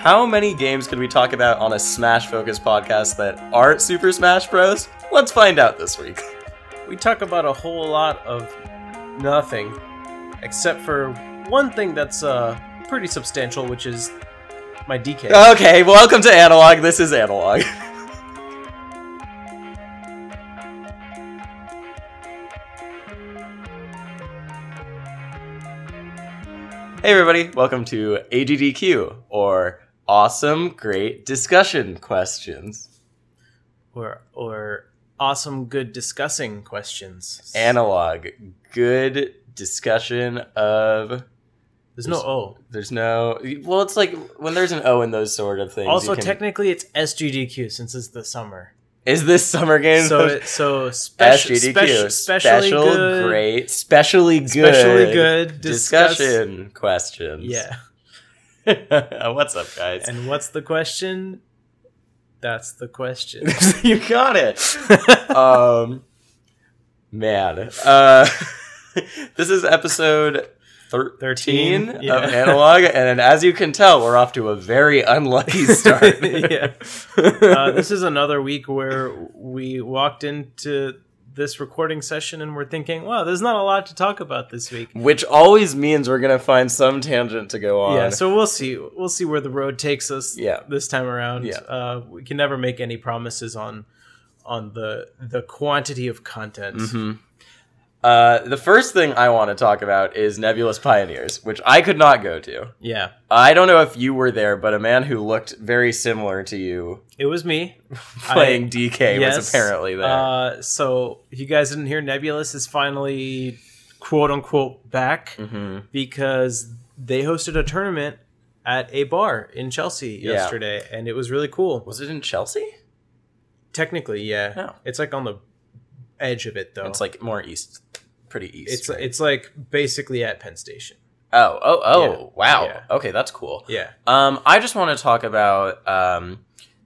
How many games could we talk about on a Smash-focused podcast that aren't Super Smash Bros? Let's find out this week. We talk about a whole lot of nothing, except for one thing that's pretty substantial, which is my DK. Okay, welcome to Analog. This is Analog. Hey everybody, welcome to SGDQ, or Awesome Great Discussion Questions. Or Awesome Good Discussing Questions. Analog, good discussion of... There's no O. There's no... Well, it's like when there's an O in those sort of things. Also, technically, it's SGDQ since it's the summer. Is this summer game? So SGDQ. Special, good, great, specially good discussion questions. Yeah. What's up, guys? And what's the question? That's the question. You got it. Man. This is episode 13 of Analog, and as you can tell, we're off to a very unlucky start. Yeah. This is another week where we walked into this recording session and we're thinking, wow, there's not a lot to talk about this week. Which always means we're going to find some tangent to go on. Yeah, so we'll see. We'll see where the road takes us this time around. Yeah. We can never make any promises on the quantity of content. Mm-hmm. The first thing I want to talk about is Nebulous Pioneers, which I could not go to. Yeah. I don't know if you were there, but a man who looked very similar to you... It was me. Playing DK was apparently there. So, if you guys didn't hear, Nebulous is finally, quote-unquote, back because they hosted a tournament at a bar in Chelsea yesterday, and it was really cool. Was it in Chelsea? Technically, yeah. Oh. It's like on the edge of it, though. It's like more east. Pretty east. It's like basically at Penn Station. Oh, wow. Yeah. Okay, that's cool. Yeah. I just want to talk about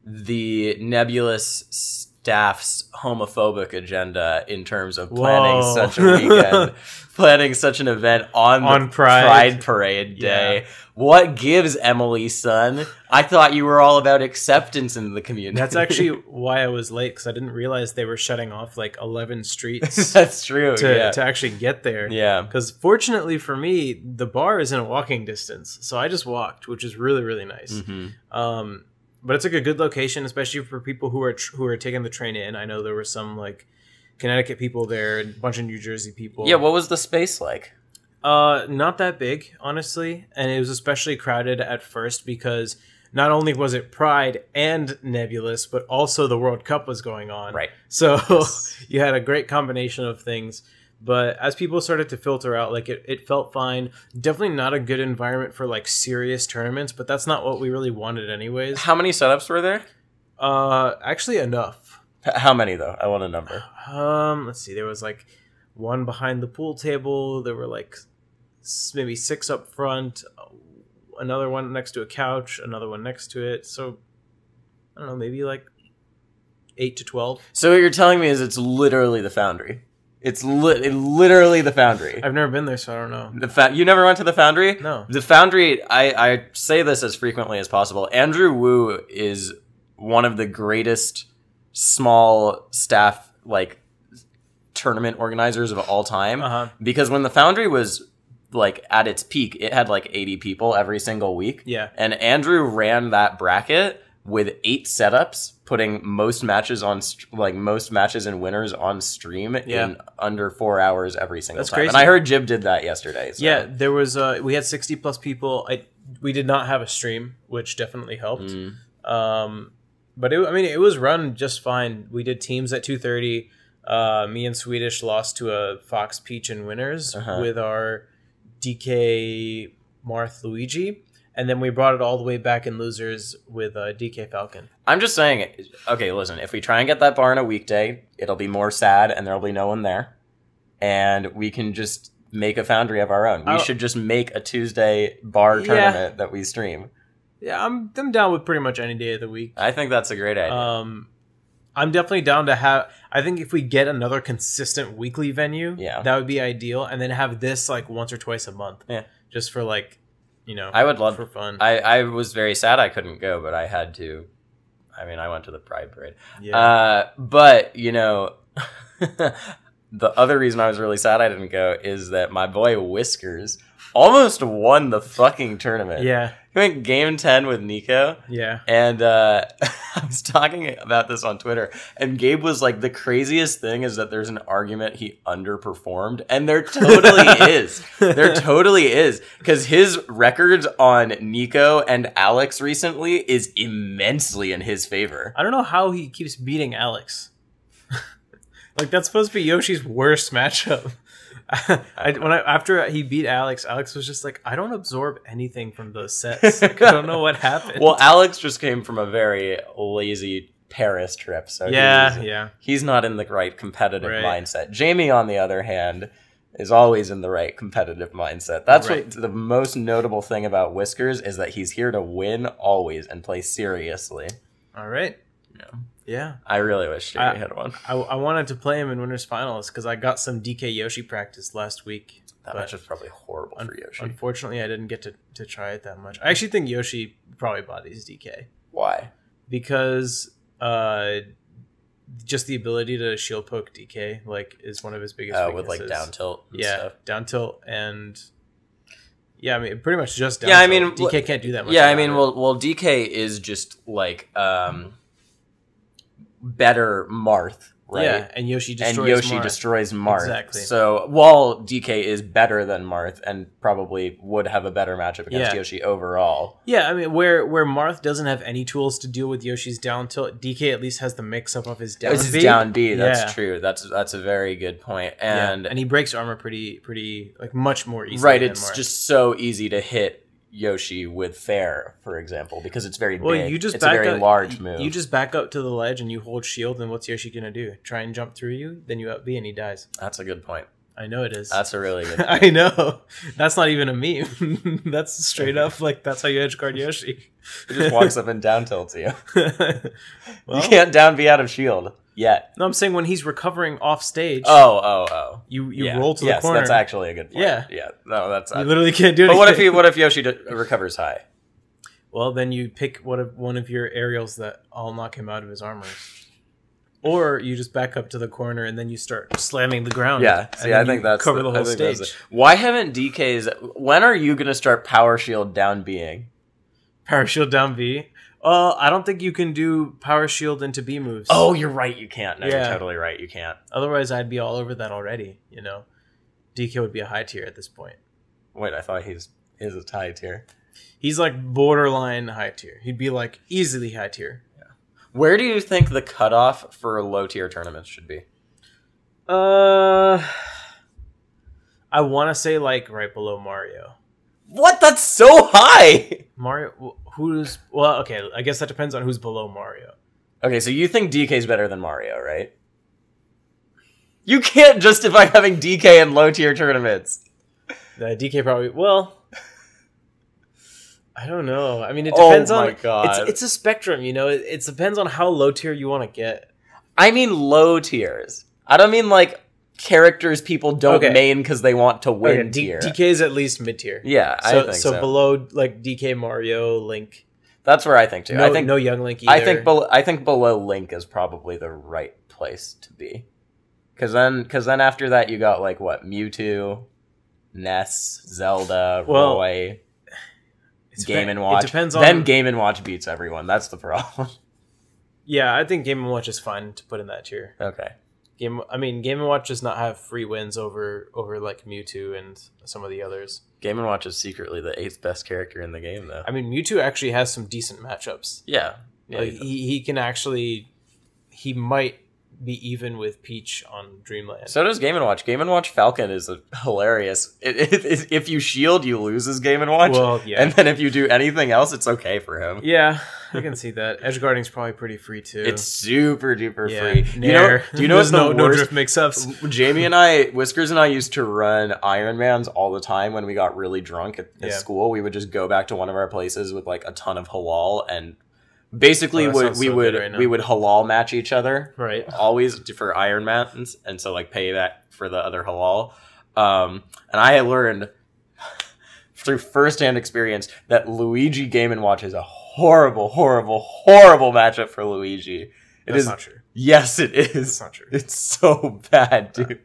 the Nebulous staff's homophobic agenda in terms of planning such a weekend, planning such an event on Pride Parade Day. Yeah. What gives, Emily, son? I thought you were all about acceptance in the community. That's actually why I was late, because I didn't realize they were shutting off like 11 streets. That's true. To actually get there. Yeah. Because fortunately for me, the bar is in a walking distance, so I just walked, which is really, really nice. Mm-hmm. But it's like a good location, especially for people who are taking the train in. I know there were some like Connecticut people there, and a bunch of New Jersey people. Yeah, what was the space like? Not that big, honestly, and it was especially crowded at first because not only was it Pride and Nebulous, but also the World Cup was going on. Right. So you had a great combination of things. But as people started to filter out, like it felt fine. Definitely not a good environment for like serious tournaments, but that's not what we really wanted anyways. How many setups were there? Actually enough. How many though? I want a number. Let's see. There was like one behind the pool table. There were like maybe 6 up front. Another one next to a couch. Another one next to it. So I don't know, maybe like 8 to 12. So what you're telling me is it's literally the Foundry. It's literally the Foundry. I've never been there, so I don't know. You never went to the Foundry? No. The Foundry, I say this as frequently as possible. Andrew Wu is one of the greatest small staff like tournament organizers of all time. Because when the Foundry was like at its peak, it had like 80 people every single week. Yeah. And Andrew ran that bracket with 8 setups, putting most matches and winners on stream in under 4 hours every single time. Crazy. And I heard Jib did that yesterday. So. Yeah, there was we had 60 plus people. We did not have a stream, which definitely helped. But it was run just fine. We did teams at 2:30. Me and Swedish lost to a Fox Peach and winners with our DK Marth Luigi. And then we brought it all the way back in losers with DK Falcon. I'm just saying, okay, listen, if we try and get that bar on a weekday, it'll be more sad and there'll be no one there. And we can just make a Foundry of our own. We should just make a Tuesday bar tournament that we stream. Yeah, I'm down with pretty much any day of the week. I think that's a great idea. I'm definitely down to have... I think if we get another consistent weekly venue, that would be ideal. And then have this like once or twice a month. Yeah. Just for like... you know, I would love for fun. I was very sad I couldn't go, but I had to. I mean, I went to the Pride Parade. Yeah. But, you know, the other reason I was really sad I didn't go is that my boy Whiskers almost won the fucking tournament. Yeah. He went game 10 with Nico. Yeah. And I was talking about this on Twitter, and Gabe was like, the craziest thing is that there's an argument he underperformed, and there totally is. There totally is. Because his record on Nico and Alex recently is immensely in his favor. I don't know how he keeps beating Alex. Like, that's supposed to be Yoshi's worst matchup. After he beat Alex, Alex was just like, I don't absorb anything from those sets. Like, I don't know what happened. Well, Alex just came from a very lazy Paris trip, so he's not in the right competitive mindset. Jamie, on the other hand, is always in the right competitive mindset. That's what the most notable thing about Whiskers is, that he's here to win always and play seriously. All right. Yeah. I really wish Jamie had won. I wanted to play him in Winners Finals because I got some DK Yoshi practice last week. That match was probably horrible for Yoshi. Unfortunately, I didn't get to try it that much. I actually think Yoshi probably bodies DK. Why? Because just the ability to shield poke DK is one of his biggest weaknesses. With like down tilt and stuff. Down tilt and... Yeah, I mean, pretty much just down tilt. I mean, DK can't do that much. Yeah, I mean, well, DK is just like... better Marth, right? Yeah, and Yoshi destroys Marth. Exactly. So while DK is better than Marth and probably would have a better matchup against Yoshi overall. Yeah, I mean, where Marth doesn't have any tools to deal with Yoshi's down tilt, DK at least has the mix up of his down B. His down B, that's true. That's a very good point. And and he breaks armor pretty like much more easily. Right, it's just so easy to hit Yoshi with fair, for example, because it's very big. It's a very large move. You just back up to the ledge and you hold shield, and what's Yoshi gonna do? Try and jump through you? Then you up B and he dies. That's a good point. I know it is. That's a really good point. I know. That's not even a meme. That's straight up that's how you edge guard Yoshi. He just walks up and down tilts you. You can't down B out of shield yet. No, I'm saying when he's recovering off stage. Oh. You roll to the corner. That's actually a good point. Yeah. No, that's... You literally can't do anything. But what if Yoshi recovers high? Well, then you pick one of your aerials that all knock him out of his armor. Or you just back up to the corner and then you start slamming the ground. Yeah, I think that's... Cover the whole stage. Why haven't DKs... When are you going to start Power Shield down B'ing? Power Shield down B? I don't think you can do Power Shield into B moves. Oh, you're right, you can't. No, you're totally right, you can't. Otherwise, I'd be all over that already, you know? DK would be a high tier at this point. Wait, I thought he's a high tier. He's like borderline high tier. He'd be like easily high tier. Yeah. Where do you think the cutoff for low tier tournaments should be? I want to say like right below Mario. What? That's so high! Mario... Well, okay, I guess that depends on who's below Mario. Okay, so you think DK's better than Mario, right? You can't justify having DK in low-tier tournaments. DK probably... Well... I don't know. I mean, it depends on... Oh my god. It's a spectrum, you know? It depends on how low-tier you want to get. I mean low tiers. I don't mean, like, characters people don't main because they want to win tier. DK is at least mid-tier. Yeah, I think so. So below, like, DK, Mario, Link... That's where I think, too. No young Link either. I think below Link is probably the right place to be. Because then after that, you got, like, what? Mewtwo, Ness, Zelda, Roy... Game & Watch. It depends on... Then Game & Watch beats everyone. That's the problem. Yeah, I think Game & Watch is fine to put in that tier. Okay. Game & Watch does not have free wins over like Mewtwo and some of the others. Game & Watch is secretly the 8th best character in the game, though. I mean, Mewtwo actually has some decent matchups. Yeah. Like, he can actually... He might be even with Peach on Dreamland. So does Game & Watch. Game & Watch Falcon is hilarious. If you shield, you lose his Game & Watch. Well, yeah. And then if you do anything else, it's okay for him. Yeah, I can see that. Edgeguarding's probably pretty free, too. It's super duper free. Do you know what's no drift mix-ups? Jamie and I, Whiskers and I used to run Ironmans all the time when we got really drunk at school. We would just go back to one of our places with like a ton of halal and... Basically, we would halal match each other, right? Always for Ironmans, and so like pay that for the other halal. And I learned through firsthand experience that Luigi Game & Watch is a horrible, horrible, horrible matchup for Luigi. That's not true. Yes, it is. That's not true. It's so bad, dude.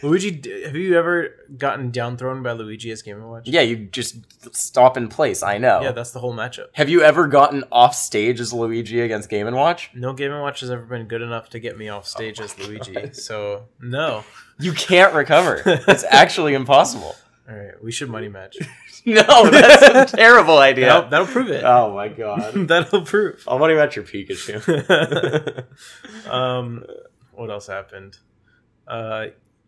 Luigi, have you ever gotten down thrown by Luigi as Game & Watch? Yeah, you just stop in place, I know. Yeah, that's the whole matchup. Have you ever gotten off stage as Luigi against Game & Watch? No Game & Watch has ever been good enough to get me off stage as Luigi, so no. You can't recover. It's actually impossible. All right, we should money match. No, that's a terrible idea. That'll prove it. Oh my god. That'll prove. I'll money match your Pikachu. What else happened?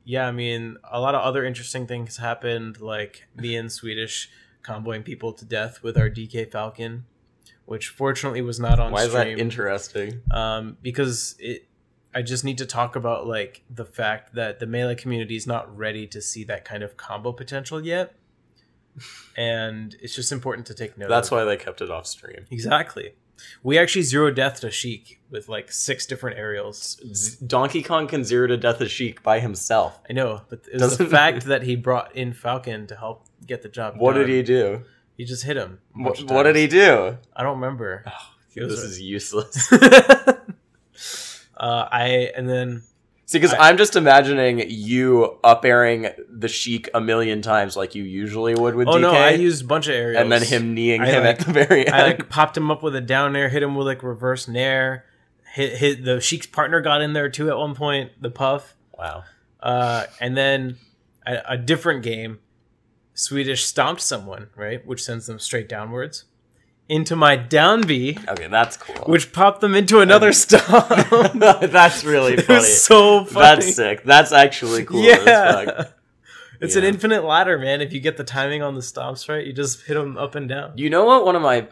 Yeah, I mean, a lot of other interesting things happened, like me and Swedish comboing people to death with our DK Falcon, which fortunately was not on stream. Why is that interesting? Because I just need to talk about like the fact that the Melee community is not ready to see that kind of combo potential yet. And it's just important to take note. That's why they kept it off stream. Exactly. We actually zero death to Sheik with like 6 different aerials. Donkey Kong can zero to death a Sheik by himself. I know, but it's the fact that he brought in Falcon to help get the job done. What did he do? He just hit him. What did he do? I don't remember. Oh, this is useless. See, because I'm just imagining you up-airing the Sheik a million times like you usually would with DK. Oh, no, I used a bunch of aerials. And then him kneeing him at the very end. I like popped him up with a down air, hit him with like reverse nair. Hit the Sheik's partner got in there too at one point, the Puff. Wow. And then a different game, Swedish stomped someone, right? Which sends them straight downwards. Into my down B. Okay, that's cool. Which popped them into another stomp. That's really funny. It was so funny. That's sick. That's actually cool. Yeah. It's an infinite ladder, man. If you get the timing on the stomps right, you just hit them up and down. You know what one of my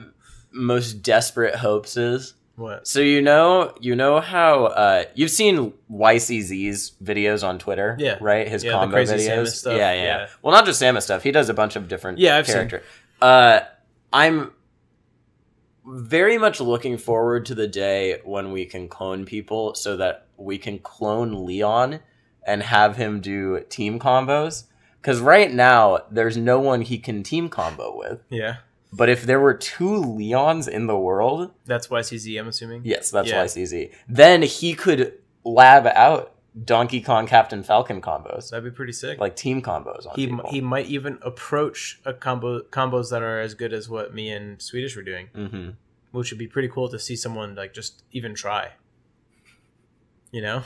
most desperate hopes is? What? So you know how you've seen YCZ's videos on Twitter, yeah, right? His combo the crazy videos, Samus stuff. Yeah. Well, not just Samus stuff. He does a bunch of different characters. I'm very much looking forward to the day when we can clone people so that we can clone Leon and have him do team combos. Because right now, there's no one he can team combo with. Yeah. But if there were 2 Leons in the world... That's YCZ, I'm assuming? Yes, that's YCZ. Then he could lab out Donkey Kong Captain Falcon combos. That'd be pretty sick. Like team combos on people. He might even approach a combos that are as good as what me and Swedish were doing. Mm-hmm. Which would be pretty cool to see someone like just even try. You know?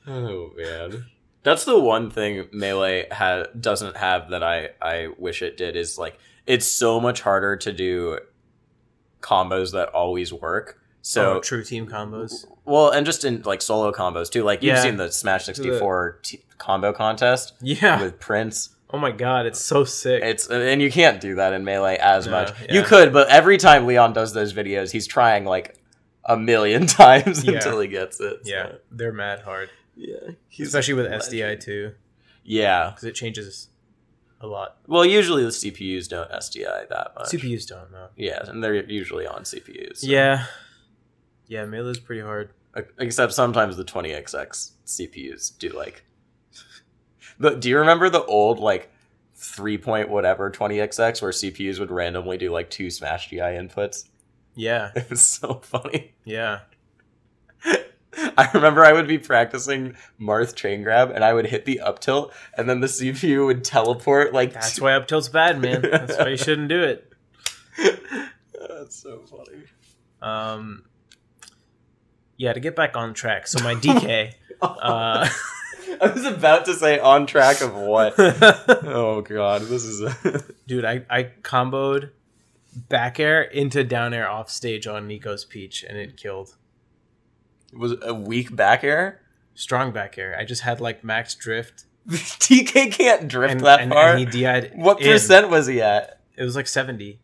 Oh, man. That's the one thing Melee doesn't have that I wish it did is like... It's so much harder to do combos that always work. So true team combos. Well, and just in like solo combos too. Like you've seen the Smash 64 combo contest. Yeah. With Prince. Oh my god, it's so sick. And you can't do that in Melee as much. Yeah. You could, but every time Leon does those videos, he's trying like a million times until he gets it. So. Yeah, they're mad hard. Yeah, especially with SDI too. Yeah, because it changes a lot. Well, usually the CPUs don't SDI that much. CPUs don't, no. Yeah, and they're usually on CPUs. So. Yeah. Yeah, Melee's pretty hard. Except sometimes the 20XX CPUs do like... Do you remember the old like 3-point whatever 20XX where CPUs would randomly do like 2 Smash GI inputs? Yeah. It was so funny. Yeah. I remember I would be practicing Marth chain grab and I would hit the up tilt and then the CPU would teleport like... That's why up tilt's bad, man. That's why you shouldn't do it. That's so funny. Yeah, to get back on track. So my DK... I was about to say on track of what? Oh god, this is... Dude, I comboed back air into down air off stage on Nico's Peach and it killed. Was it a weak back air? Strong back air. I just had like max drift. TK can't drift that far. And he DI'd. What percent was he at? It was like 70.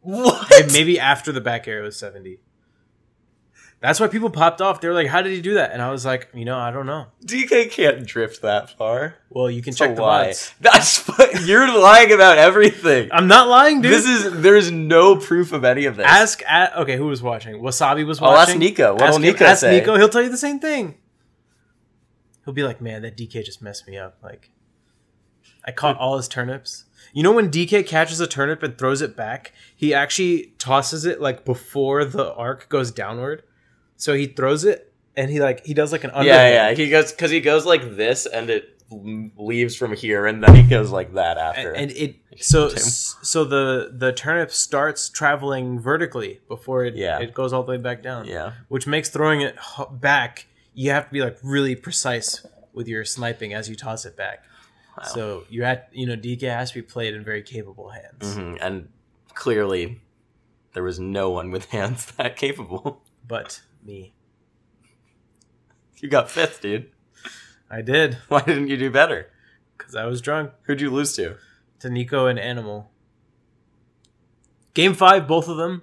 What? And maybe after the back air it was 70. That's why people popped off. They were like, how did he do that? And I was like, I don't know. DK can't drift that far. Well, you can check the VODs. You're lying about everything. I'm not lying, dude. There's no proof of any of this. Okay, who was watching? Wasabi was watching. I'll ask Nico. What'll Nico say? Nico, he'll tell you the same thing. He'll be like, man, that DK just messed me up. Like, I caught all his turnips. You know when DK catches a turnip and throws it back, he actually tosses it like before the arc goes downward. So he throws it and he does like an underhand. Yeah. He goes like this and it leaves from here and then he goes like that after. And so the turnip starts traveling vertically before it goes all the way back down. Yeah. Which makes throwing it back, you have to be like really precise with your sniping as you toss it back. Wow. So DK has to be played in very capable hands. Mm-hmm. And clearly there was no one with hands that capable. But me. You got 5th, dude. I did. Why didn't you do better? Because I was drunk. Who'd you lose to? To Nico and Animal. Game 5, both of them.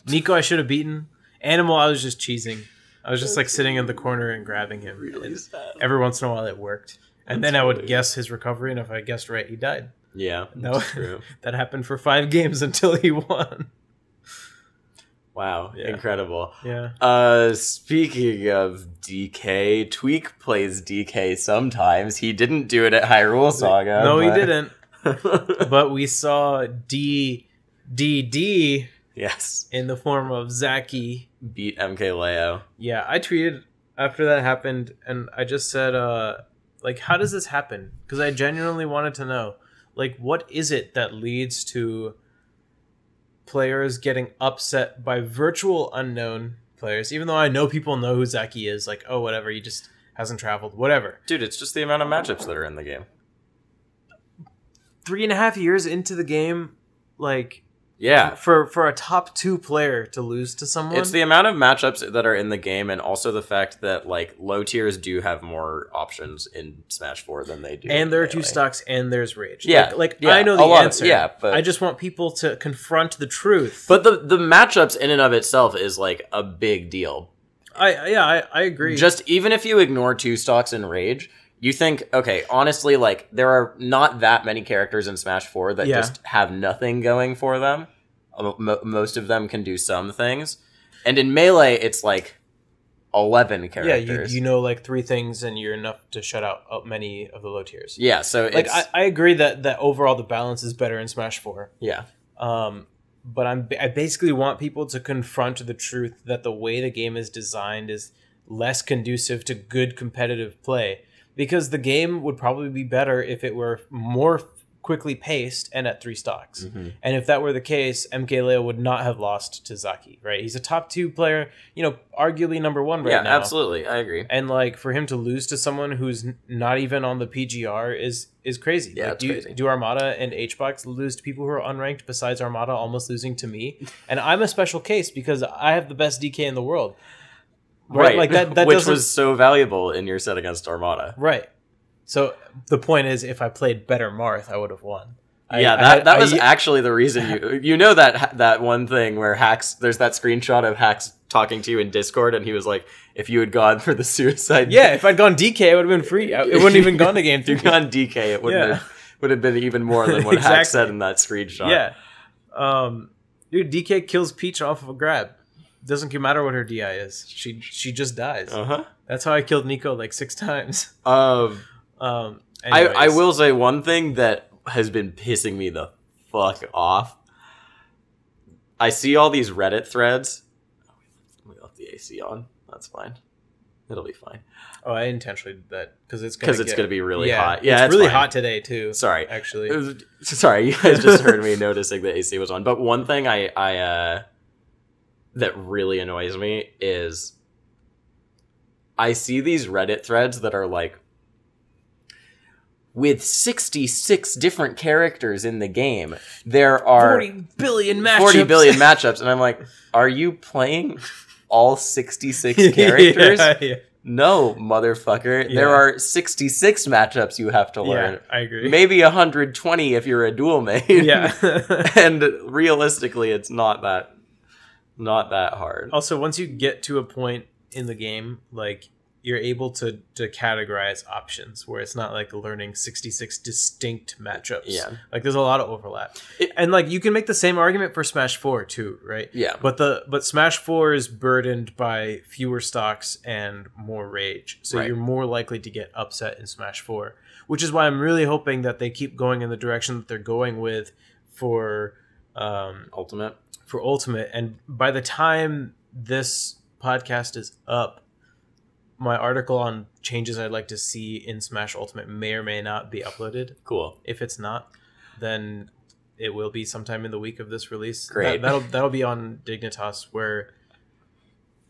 Nico I should have beaten. Animal, I was just cheesing. I was just like sitting in the corner and grabbing him. Really sad. Every once in a while it worked. And then I would guess his recovery, and if I guessed right, he died. Yeah, that's true. That happened for 5 games until he won. Wow, yeah. Incredible. Yeah. Speaking of DK, Tweak plays DK sometimes. He didn't do it at Hyrule Saga. No, he didn't. But we saw DDD. Yes. In the form of Zaki. Beat MKLeo. Yeah, I tweeted after that happened, and I just said, how does this happen? Because I genuinely wanted to know, what is it that leads to players getting upset by virtual unknown players, even though I know people know who Zaki is, oh, whatever, he just hasn't traveled, whatever. Dude, it's just the amount of matchups that are in the game. 3.5 years into the game, yeah, for a top 2 player to lose to someone. It's the amount of matchups that are in the game, and also the fact that low tiers do have more options in Smash 4 than they do. And there are 2 stocks, and there's Rage. Yeah, I know the answer. But I just want people to confront the truth. But the matchups in and of itself is a big deal. I agree. Just even if you ignore 2 stocks in Rage. You think, okay, honestly, there are not that many characters in Smash 4 that just have nothing going for them. Most of them can do some things. And in Melee, it's 11 characters. Yeah, you know 3 things and you're enough to shut out many of the low tiers. Yeah, so it's... I agree that overall the balance is better in Smash 4. Yeah. But I basically want people to confront the truth that the way the game is designed is less conducive to good competitive play. Because the game would probably be better if it were more quickly paced and at 3 stocks. Mm-hmm. And if that were the case, MKLeo would not have lost to Zaki, right? He's a top 2 player, arguably number 1 right now. Yeah, absolutely. I agree. And for him to lose to someone who's not even on the PGR is crazy. Yeah, it's crazy. Do Armada and HBox lose to people who are unranked besides Armada almost losing to me? And I'm a special case because I have the best DK in the world. Right, that which was so valuable in your set against Armada. Right. So the point is, if I played better Marth, I would have won. That was actually the reason you know that one thing where Hacks, there's that screenshot of Hacks talking to you in Discord, and he was like, if you had gone for the suicide... Yeah, if I'd gone DK, it would have been free. It wouldn't even gone to game 3. If you'd gone DK, it would have been even more than what Hacks said in that screenshot. Yeah. Dude, DK kills Peach off of a grab. Doesn't matter what her DI is. She just dies. Uh-huh. That's how I killed Nico 6 times. I will say one thing that has been pissing me the fuck off. I see all these Reddit threads. We left the AC on. That's fine. It'll be fine. Oh, I intentionally did that because it's gonna be really hot. Yeah, it's really hot today too. Sorry, actually. Sorry, you guys just heard me noticing the AC was on. But one thing I that really annoys me is I see these Reddit threads that are with 66 different characters in the game, there are 40 billion matchups. And I'm like, are you playing all 66 characters? Yeah. No, motherfucker. Yeah. There are 66 matchups you have to learn. Yeah, I agree. Maybe 120 if you're a dual main. Yeah. And realistically, it's not that hard. Also, once you get to a point in the game, you're able to categorize options where it's not like learning 66 distinct matchups. Yeah. Like there's a lot of overlap. And like you can make the same argument for Smash 4 too, right? Yeah. But Smash 4 is burdened by fewer stocks and more rage. So you're more likely to get upset in Smash 4, which is why I'm really hoping that they keep going in the direction that they're going with for Ultimate. For Ultimate. And by the time this podcast is up, my article on changes I'd like to see in Smash Ultimate may or may not be uploaded. Cool. If it's not, then it will be sometime in the week of this release. Great. That'll be on Dignitas, where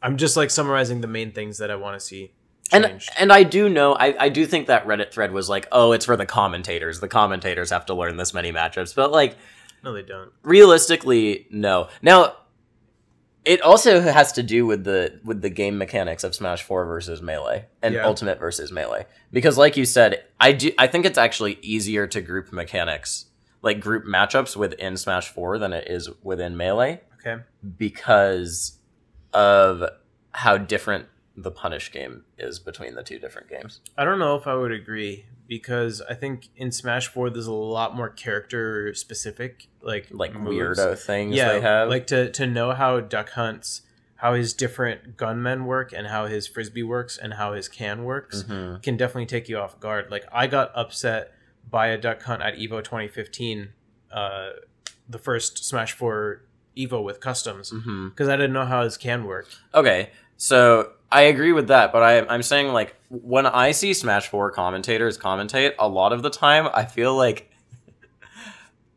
I'm just like summarizing the main things that I want to see changed. And I do know, I do think that Reddit thread was like, oh, it's for the commentators. The commentators have to learn this many matchups. But like, no, they don't. Realistically, no. Now, it also has to do with the game mechanics of Smash 4 versus Melee and Ultimate versus Melee. Because like you said, I think it's actually easier to group mechanics, like group matchups within Smash 4 than it is within Melee. Okay. Because of how different the punish game is between the two different games. I don't know if I would agree, because I think in Smash 4 there's a lot more character specific like moves. Weirdo things they have. Like to know how Duck Hunt's, how his different gunmen work and how his frisbee works and how his can works can definitely take you off guard. Like I got upset by a Duck Hunt at EVO 2015, the first Smash 4 EVO with customs, because I didn't know how his can worked. Okay, so I agree with that, but I'm saying, like, when I see Smash 4 commentators commentate, a lot of the time, I feel like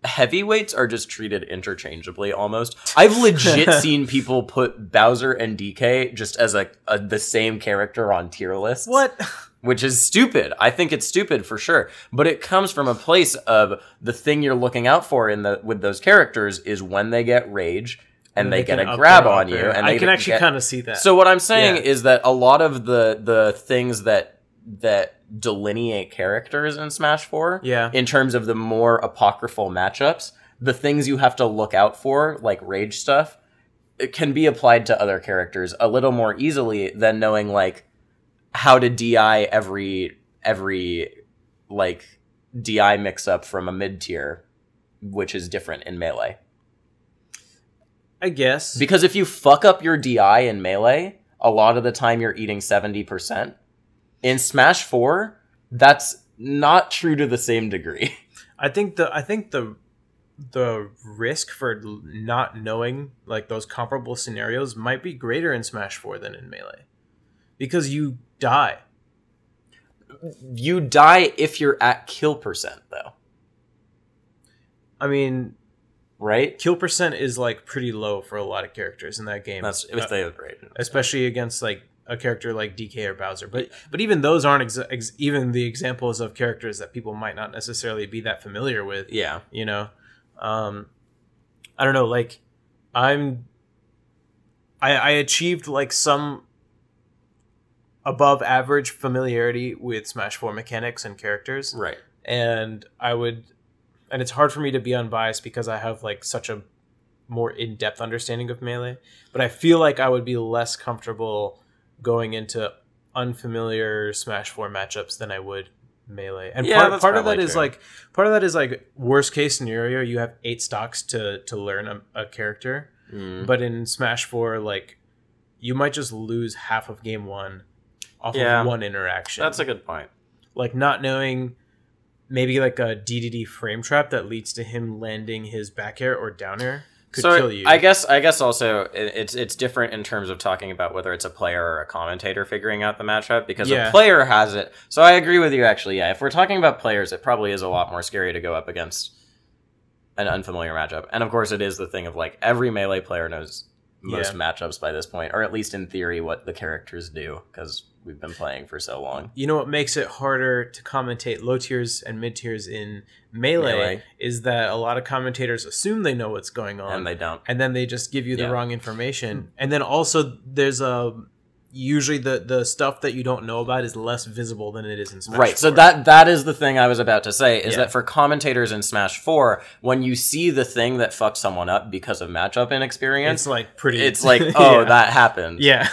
heavyweights are just treated interchangeably, almost. I've legit seen people put Bowser and DK just as the same character on tier lists. What? Which is stupid. I think it's stupid for sure. But it comes from a place of the thing you're looking out for with those characters is when they get rage, and they get a grab on you. And I can actually kind of see that. So what I'm saying is that a lot of the things that delineate characters in Smash 4, in terms of the more apocryphal matchups, the things you have to look out for, like rage stuff, it can be applied to other characters a little more easily than knowing like how to DI every like DI mix up from a mid tier, which is different in Melee. I guess. Because if you fuck up your DI in Melee, a lot of the time you're eating 70%. In Smash 4, that's not true to the same degree. I think the risk for not knowing like those comparable scenarios might be greater in Smash 4 than in Melee. Because you die. You die if you're at kill percent, though. I mean, right? Kill percent is like pretty low for a lot of characters in that game. That's if they have rage, especially against like a character like DK or Bowser. But even those aren't even the examples of characters that people might not necessarily be that familiar with. Yeah, you know, I don't know. Like, I achieved like some above average familiarity with Smash 4 mechanics and characters, right? And and it's hard for me to be unbiased because I have like such a more in-depth understanding of Melee, but I feel like I would be less comfortable going into unfamiliar Smash 4 matchups than I would Melee. And part of that is like worst case scenario, you have 8 stocks to learn a character. But in Smash 4, like you might just lose half of game 1 off of one interaction. That's a good point. Like not knowing maybe like a DDD frame trap that leads to him landing his back air or down air could kill you. I guess also it's different in terms of talking about whether it's a player or a commentator figuring out the matchup, because a player has it. So I agree with you actually. Yeah, if we're talking about players, it probably is a lot more scary to go up against an unfamiliar matchup. And of course it is the thing of like every Melee player knows most matchups by this point, or at least in theory what the characters do, because we've been playing for so long. You know what makes it harder to commentate low tiers and mid tiers in Melee is that a lot of commentators assume they know what's going on, and they don't, and then they just give you the wrong information. And then also there's usually the stuff that you don't know about is less visible than it is in Smash 4. Right, so that is the thing I was about to say, is that for commentators in Smash 4, when you see the thing that fucks someone up because of matchup inexperience, it's like pretty... It's like, oh, that happened. Yeah.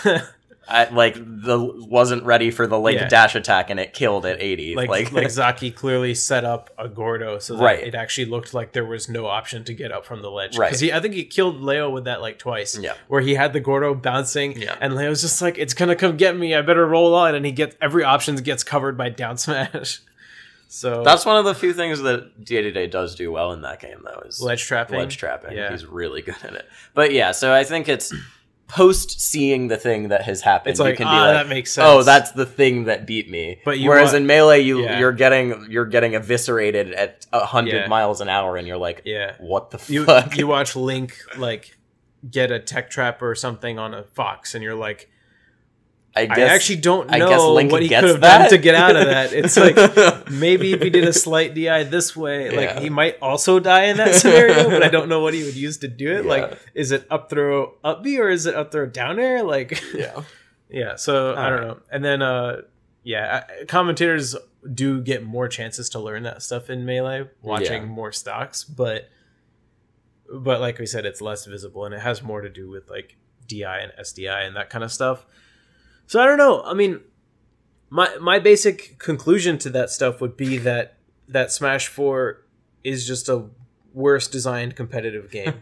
wasn't ready for the Link dash attack and it killed at 80. Like Zaki clearly set up a Gordo so that it actually looked like there was no option to get up from the ledge. Because I think he killed Leo with that like twice. Yeah. Where he had the Gordo bouncing and Leo's just like, it's gonna come get me, I better roll on, and every option gets covered by down smash. So that's one of the few things that Day does do well in that game, though, is ledge trapping. Yeah. He's really good at it. But yeah, so I think it's post seeing the thing that has happened, it's like, you can be like, that makes sense. Oh, that's the thing that beat me. But whereas in Melee, you're getting eviscerated at 100 miles an hour, and you're like, what the fuck? You watch Link like get a tech trap or something on a fox, and you're like, I actually don't know what he could have done to get out of that. It's like, maybe if he did a slight DI this way, like he might also die in that scenario, but I don't know what he would use to do it. Like, is it up throw up B or is it up throw down air? Like, so I don't know. And then, commentators do get more chances to learn that stuff in Melee, watching more stocks, but like we said, it's less visible and it has more to do with like DI and SDI and that kind of stuff. So I don't know. I mean, my basic conclusion to that stuff would be that Smash 4 is just a worse designed competitive game.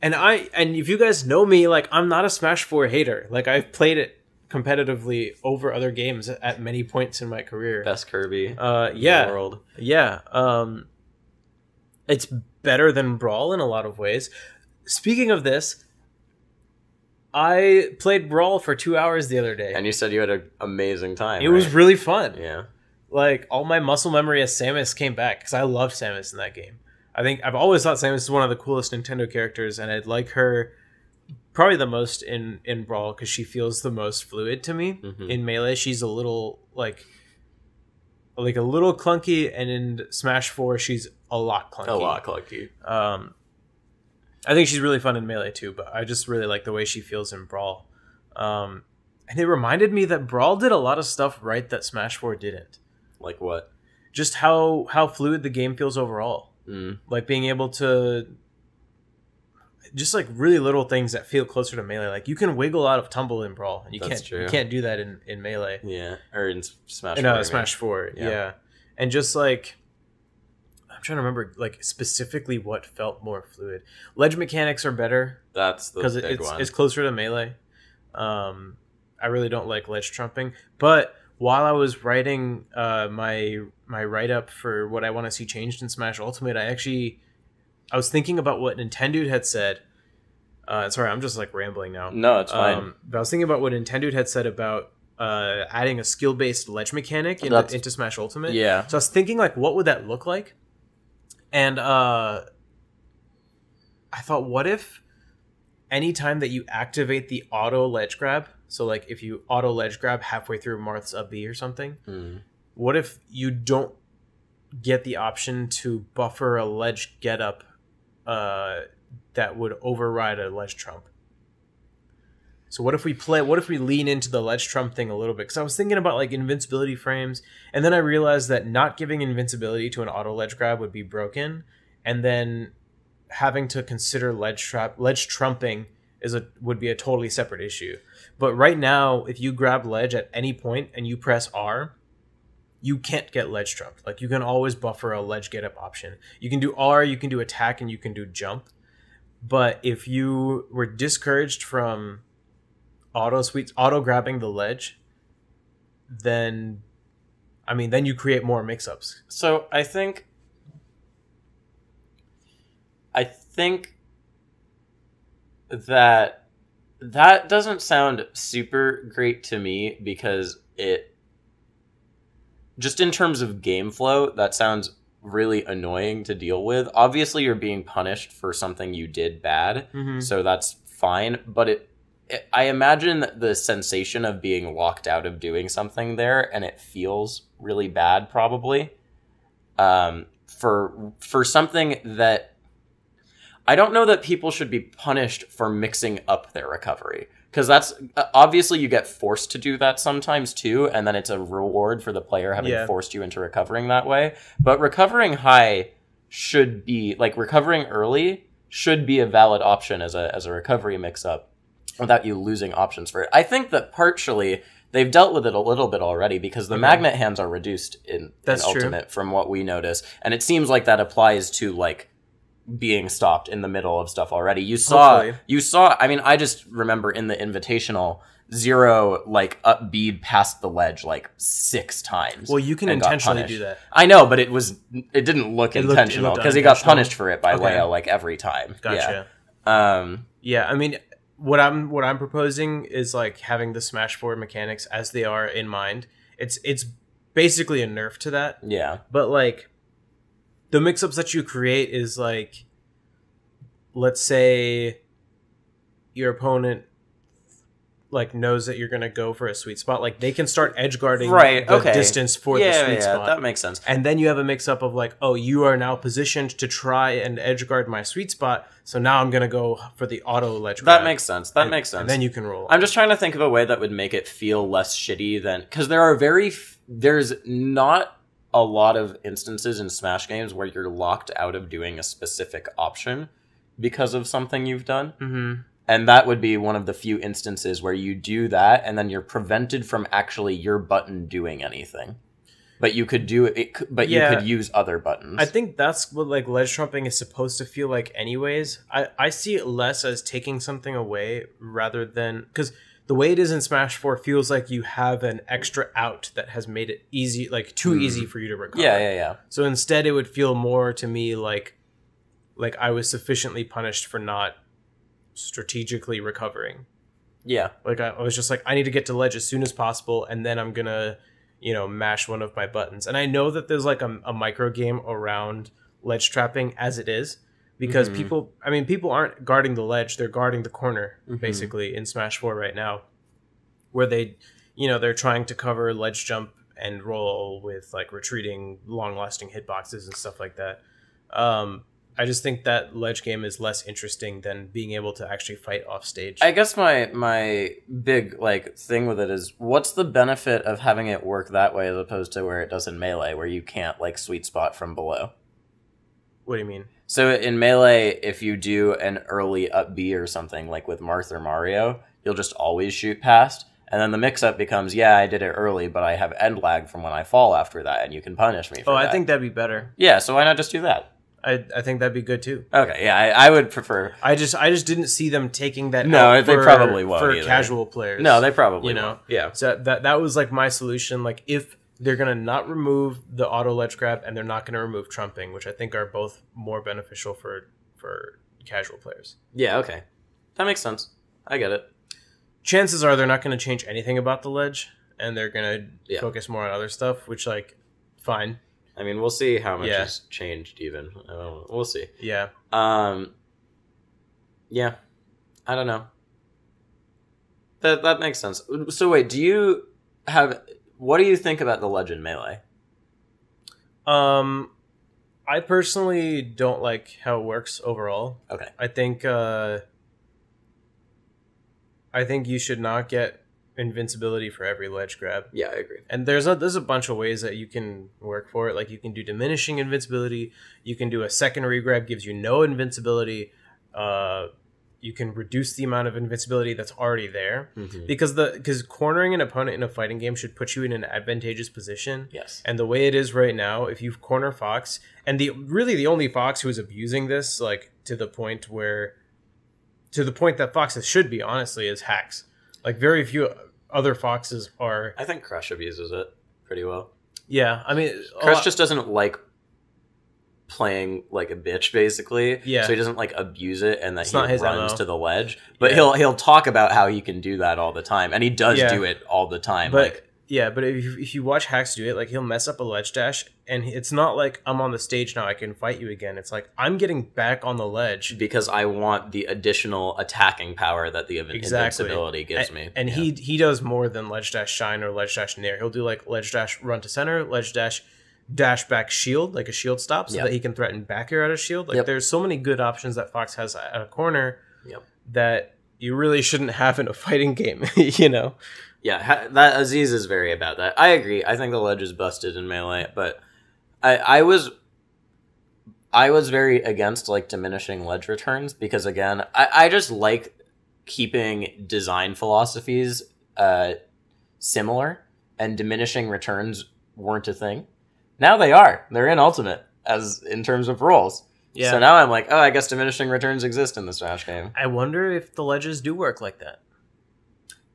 and if you guys know me, like, I'm not a Smash 4 hater. Like, I've played it competitively over other games at many points in my career. Best Kirby in the world. Yeah. It's better than Brawl in a lot of ways. Speaking of this, I played Brawl for 2 hours the other day. And you said you had an amazing time. It was really fun. Yeah. Like, all my muscle memory as Samus came back, because I loved Samus in that game. I think I've always thought Samus is one of the coolest Nintendo characters, and I'd like her probably the most in Brawl, because she feels the most fluid to me. Mm-hmm. In Melee, she's a little, like a little clunky, and in Smash 4, she's a lot clunky. A lot clunky. I think she's really fun in Melee too, but I just really like the way she feels in Brawl. And it reminded me that Brawl did a lot of stuff right that Smash 4 didn't. Like what? Just how fluid the game feels overall. Like being able to... Just like really little things that feel closer to Melee. Like you can wiggle out of tumble in Brawl. And you can't do that in Melee. Yeah. Or in Smash 4. No, Smash 4. Yeah. And just like... I'm trying to remember like specifically what felt more fluid. Ledge mechanics are better. That's the big one. It's closer to Melee. I really don't like ledge trumping. But while I was writing my write-up for what I want to see changed in Smash Ultimate, I was thinking about what Nintendo had said. Sorry, I'm just like rambling now. No, it's fine. But I was thinking about what Nintendo had said about adding a skill-based ledge mechanic into Smash Ultimate. Yeah. So I was thinking like, what would that look like? And I thought, what if anytime that you activate the auto ledge grab, so like if you auto ledge grab halfway through Marth's up B or something, what if you don't get the option to buffer a ledge get up that would override a ledge trump? So what if we lean into the ledge trump thing a little bit? Because I was thinking about like invincibility frames, and then I realized that not giving invincibility to an auto ledge grab would be broken, and then having to consider ledge trumping would be a totally separate issue. But right now, if you grab ledge at any point and you press R, you can't get ledge trumped. Like you can always buffer a ledge get up option. You can do R, you can do attack, and you can do jump. But if you were discouraged from auto grabbing the ledge, then you create more mix-ups. So I think that doesn't sound super great to me, because it just in terms of game flow, that sounds really annoying to deal with. Obviously you're being punished for something you did bad, so that's fine, but I imagine the sensation of being locked out of doing something there, and it feels really bad probably, for something that I don't know that people should be punished for mixing up their recovery, because that's obviously you get forced to do that sometimes too, and then it's a reward for the player having forced you into recovering that way. But recovering high should be, like, recovering early should be a valid option as a recovery mix-up. without you losing options for it. I think that partially they've dealt with it a little bit already because the magnet hands are reduced in Ultimate from what we notice. And it seems like that applies to like being stopped in the middle of stuff already. You saw, I mean, I just remember in the Invitational, Zero like up bead past the ledge like 6 times. Well, you can intentionally do that. I know, but it didn't look intentional because he got punished for it by Leia like every time. Gotcha. Yeah. I mean, what I'm proposing is like having the Smash 4 mechanics as they are in mind. It's basically a nerf to that. Yeah. But like the mix-ups that you create is like, let's say your opponent like knows that you're going to go for a sweet spot, like they can start edge guarding the distance for the sweet spot. That makes sense. And then you have a mix up of like, oh, you are now positioned to try and edge guard my sweet spot, so now I'm going to go for the auto ledge grab. That makes sense. That makes sense. And then you can roll. I'm just trying to think of a way that would make it feel less shitty than, because there's not a lot of instances in Smash games where you're locked out of doing a specific option because of something you've done. Mm-hmm. And that would be one of the few instances where you do that and then you're prevented from actually your button doing anything. But you could do it, but you could use other buttons. I think that's what like ledge trumping is supposed to feel like anyways. I see it less as taking something away rather than, because the way it is in Smash 4 feels like you have an extra out that has made it easy, like too easy for you to recover. Yeah. So instead it would feel more to me like I was sufficiently punished for not strategically recovering. Yeah. Like I was just like, I need to get to ledge as soon as possible, and then I'm gonna, mash one of my buttons. And I know that there's like a micro game around ledge trapping as it is, because people aren't guarding the ledge, they're guarding the corner, basically, in Smash 4 right now, where they, they're trying to cover ledge jump and roll with like retreating, long-lasting hitboxes and stuff like that. I just think that ledge game is less interesting than being able to actually fight off stage. I guess my big like thing with it is, what's the benefit of having it work that way as opposed to where it does in Melee, where you can't like sweet spot from below? What do you mean? So in Melee, if you do an early up B or something like with Marth or Mario, you'll just always shoot past. And then the mix-up becomes, I did it early, but I have end lag from when I fall after that, and you can punish me for that. I think that'd be better. Yeah, so why not just do that? I think that'd be good too. Okay, yeah, I would prefer. I just didn't see them taking that. No, out they probably won't for either. Casual players. No, they probably won't. Yeah. So that was like my solution. Like if they're gonna not remove the auto ledge grab and they're not gonna remove trumping, which I think are both more beneficial for casual players. Yeah. Okay, that makes sense. I get it. Chances are they're not gonna change anything about the ledge, and they're gonna focus more on other stuff, which like fine. I mean, we'll see how much has changed even. We'll see. Yeah. Yeah. I don't know. That makes sense. So wait, what do you think about the Legend Melee? I personally don't like how it works overall. Okay. I think you should not get invincibility for every ledge grab. Yeah, I agree. And there's a bunch of ways that you can work for it. Like you can do diminishing invincibility. You can do a secondary grab, gives you no invincibility. You can reduce the amount of invincibility that's already there, because cornering an opponent in a fighting game should put you in an advantageous position. Yes. And the way it is right now, if you corner Fox, and the only Fox who is abusing this, like to the point that Foxes should be, honestly, is Hacks. Like very few other Foxes are. I think Crush abuses it pretty well. Yeah, I mean, Crush just doesn't like playing like a bitch, basically. Yeah. So he doesn't like abuse it, and that he runs MO. To the ledge. But he'll talk about how he can do that all the time, and he does do it all the time. But but if you watch Hacks do it, like he'll mess up a ledge dash, and it's not like I'm on the stage now, I can fight you again. It's like I'm getting back on the ledge because I want the additional attacking power that the invincibility gives me. And he does more than ledge dash shine or ledge dash nair. He'll do like ledge dash run to center, ledge dash back shield, like a shield stop, so that he can threaten back air out of shield. Like there's so many good options that Fox has at a corner that you really shouldn't have in a fighting game, Yeah, that Aziz is very about that. I agree. I think the ledge is busted in Melee, but I was very against like diminishing ledge returns because again, I just like keeping design philosophies similar and diminishing returns weren't a thing. Now they are. They're in Ultimate as in terms of roles. Yeah. So now I'm like, oh, I guess diminishing returns exist in the Smash game. I wonder if the ledges do work like that.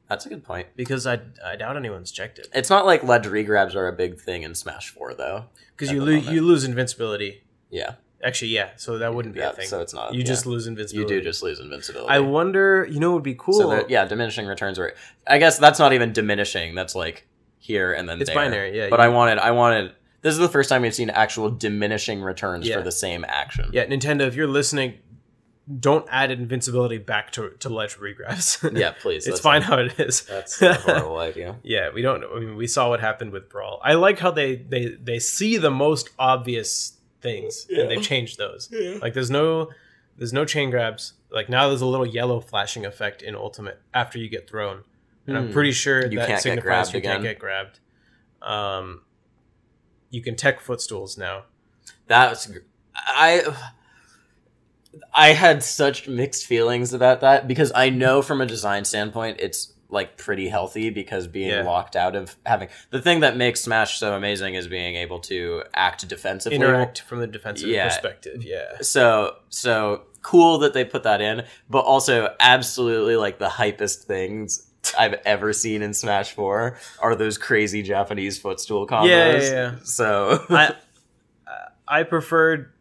That's a good point. Because I doubt anyone's checked it. It's not like ledge regrabs are a big thing in Smash 4, though. Because you lose invincibility. Yeah. Actually, yeah. So that wouldn't be a thing. So it's not. You just lose invincibility. You do just lose invincibility. I wonder, what would be cool? So diminishing returns were... I guess that's not even diminishing. That's like here and then it's binary, yeah. But I wanted... This is the first time we've seen actual diminishing returns for the same action. Yeah, Nintendo, if you're listening, don't add invincibility back to ledge regrabs. Yeah, please. It's fine how it is. That's a horrible idea. Yeah, we don't. I mean, we saw what happened with Brawl. I like how they see the most obvious things and they've changed those. Yeah. Like there's no chain grabs. Like now there's a little yellow flashing effect in Ultimate after you get thrown, and I'm pretty sure that signifies you can't get grabbed. You can tech footstools now. I had such mixed feelings about that because I know from a design standpoint it's like pretty healthy because being locked out of having the thing that makes Smash so amazing is being able to act defensively, interact from the defensive perspective. Yeah. So cool that they put that in, but also absolutely like the hypest things I've ever seen in Smash 4 are those crazy Japanese footstool combos. Yeah. So I preferred.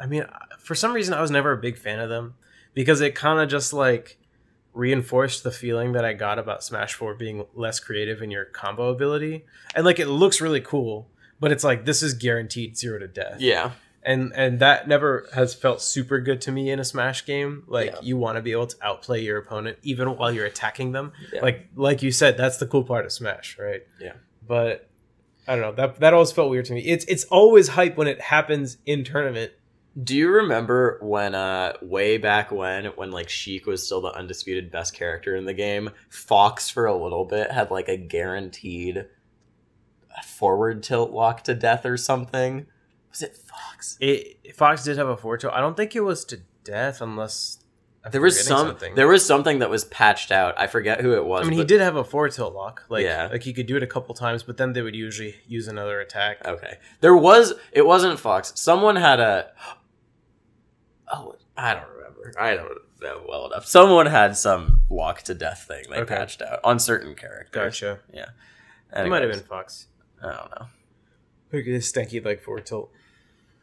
I mean, for some reason, I was never a big fan of them because it kind of just like reinforced the feeling that I got about Smash 4 being less creative in your combo ability. And like, it looks really cool, but it's like, this is guaranteed 0 to death. Yeah. And that never has felt super good to me in a Smash game. Like, you want to be able to outplay your opponent even while you're attacking them. Yeah. Like you said, that's the cool part of Smash, right? Yeah. But I don't know. That always felt weird to me. It's always hype when it happens in tournament. Do you remember when, way back when like Sheik was still the undisputed best character in the game, Fox for a little bit had like a guaranteed forward tilt lock to death or something? Was it Fox? Fox did have a forward tilt. I don't think it was to death unless there was something that was patched out. I forget who it was. I mean, he did have a forward tilt lock. Like he could do it a couple times, but then they would usually use another attack. Okay. It wasn't Fox. Someone had a... Oh, I don't remember. I don't know well enough. Someone had some lock to death thing they patched out on certain characters. Gotcha. Yeah. Anyways, it might have been Fox. I don't know. Look at his stanky like forward tilt.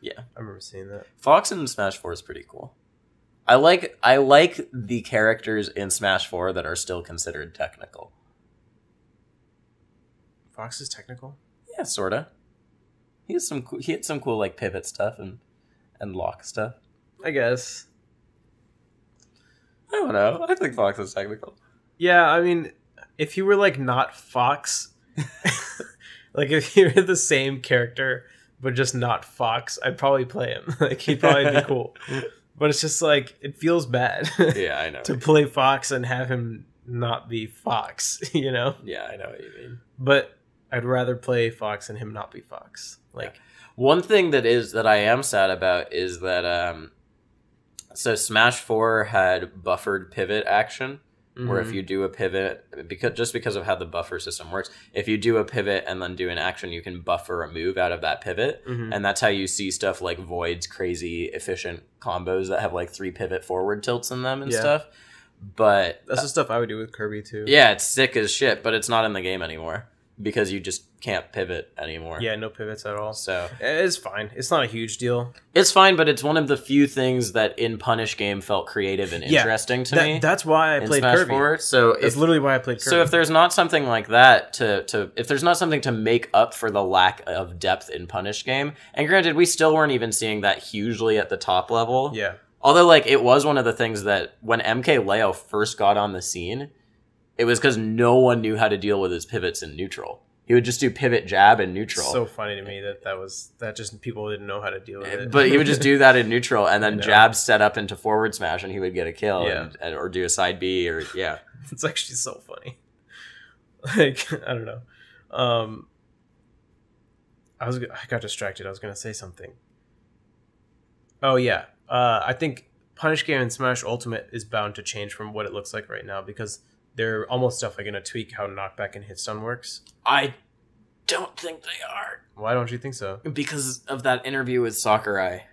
Yeah. I remember seeing that. Fox in Smash 4 is pretty cool. I like the characters in Smash 4 that are still considered technical. Fox is technical? Yeah, sorta. He had some cool like pivot stuff and lock stuff. I guess. I don't know. I think Fox is technical. Yeah, I mean, if he were like not Fox, like if he were the same character but just not Fox, I'd probably play him. Like he'd probably be cool. But it's just like it feels bad. Yeah, I know. To play Fox and have him not be Fox, you know? Yeah, I know what you mean. But I'd rather play Fox and him not be Fox. Like one thing that I am sad about is that so Smash 4 had buffered pivot action, where if you do a pivot, because of how the buffer system works, if you do a pivot and then do an action, you can buffer a move out of that pivot, and that's how you see stuff like Void's crazy efficient combos that have like 3 pivot forward tilts in them and stuff. But that's the stuff I would do with Kirby too. Yeah, it's sick as shit, but it's not in the game anymore because you just can't pivot anymore. Yeah, no pivots at all. So it's fine. It's not a huge deal. It's fine, but it's one of the few things that in Punish game felt creative and interesting to me. That's why I played Smash Kirby. 4. So that's literally why I played Kirby. So if there's not something like that if there's not something to make up for the lack of depth in Punish game, and granted, we still weren't even seeing that hugely at the top level. Yeah. Although, like, it was one of the things that when MK Leo first got on the scene, it was because no one knew how to deal with his pivots in neutral. He would just do pivot, jab, and neutral. It's so funny to me that just people didn't know how to deal with it. But he would just do that in neutral, and then jab set up into forward smash, and he would get a kill, or do a side B, or It's actually so funny. Like, I don't know. I got distracted. I was gonna say something. Oh yeah. I think Punish game and Smash Ultimate is bound to change from what it looks like right now because they're almost definitely going to tweak how knockback and hit stun works. I don't think they are. Why don't you think so? Because of that interview with Sakurai.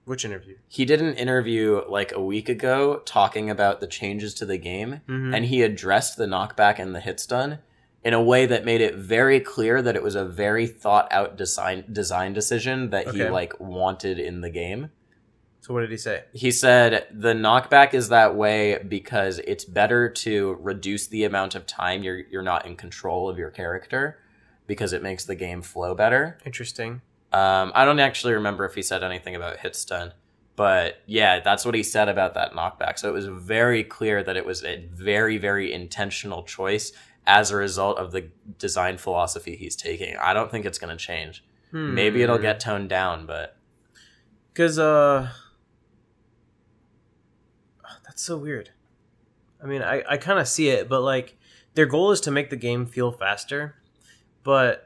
Which interview? He did an interview like a week ago talking about the changes to the game, and he addressed the knockback and the hit stun in a way that made it very clear that it was a very thought out design decision that he like wanted in the game. So what did he say? He said the knockback is that way because it's better to reduce the amount of time you're not in control of your character because it makes the game flow better. Interesting. I don't actually remember if he said anything about hit stun, but yeah, that's what he said about that knockback. So it was very clear that it was a very, very intentional choice as a result of the design philosophy he's taking. I don't think it's going to change. Maybe it'll get toned down, but... Because, that's so weird. I mean, I kind of see it, but like, their goal is to make the game feel faster, but...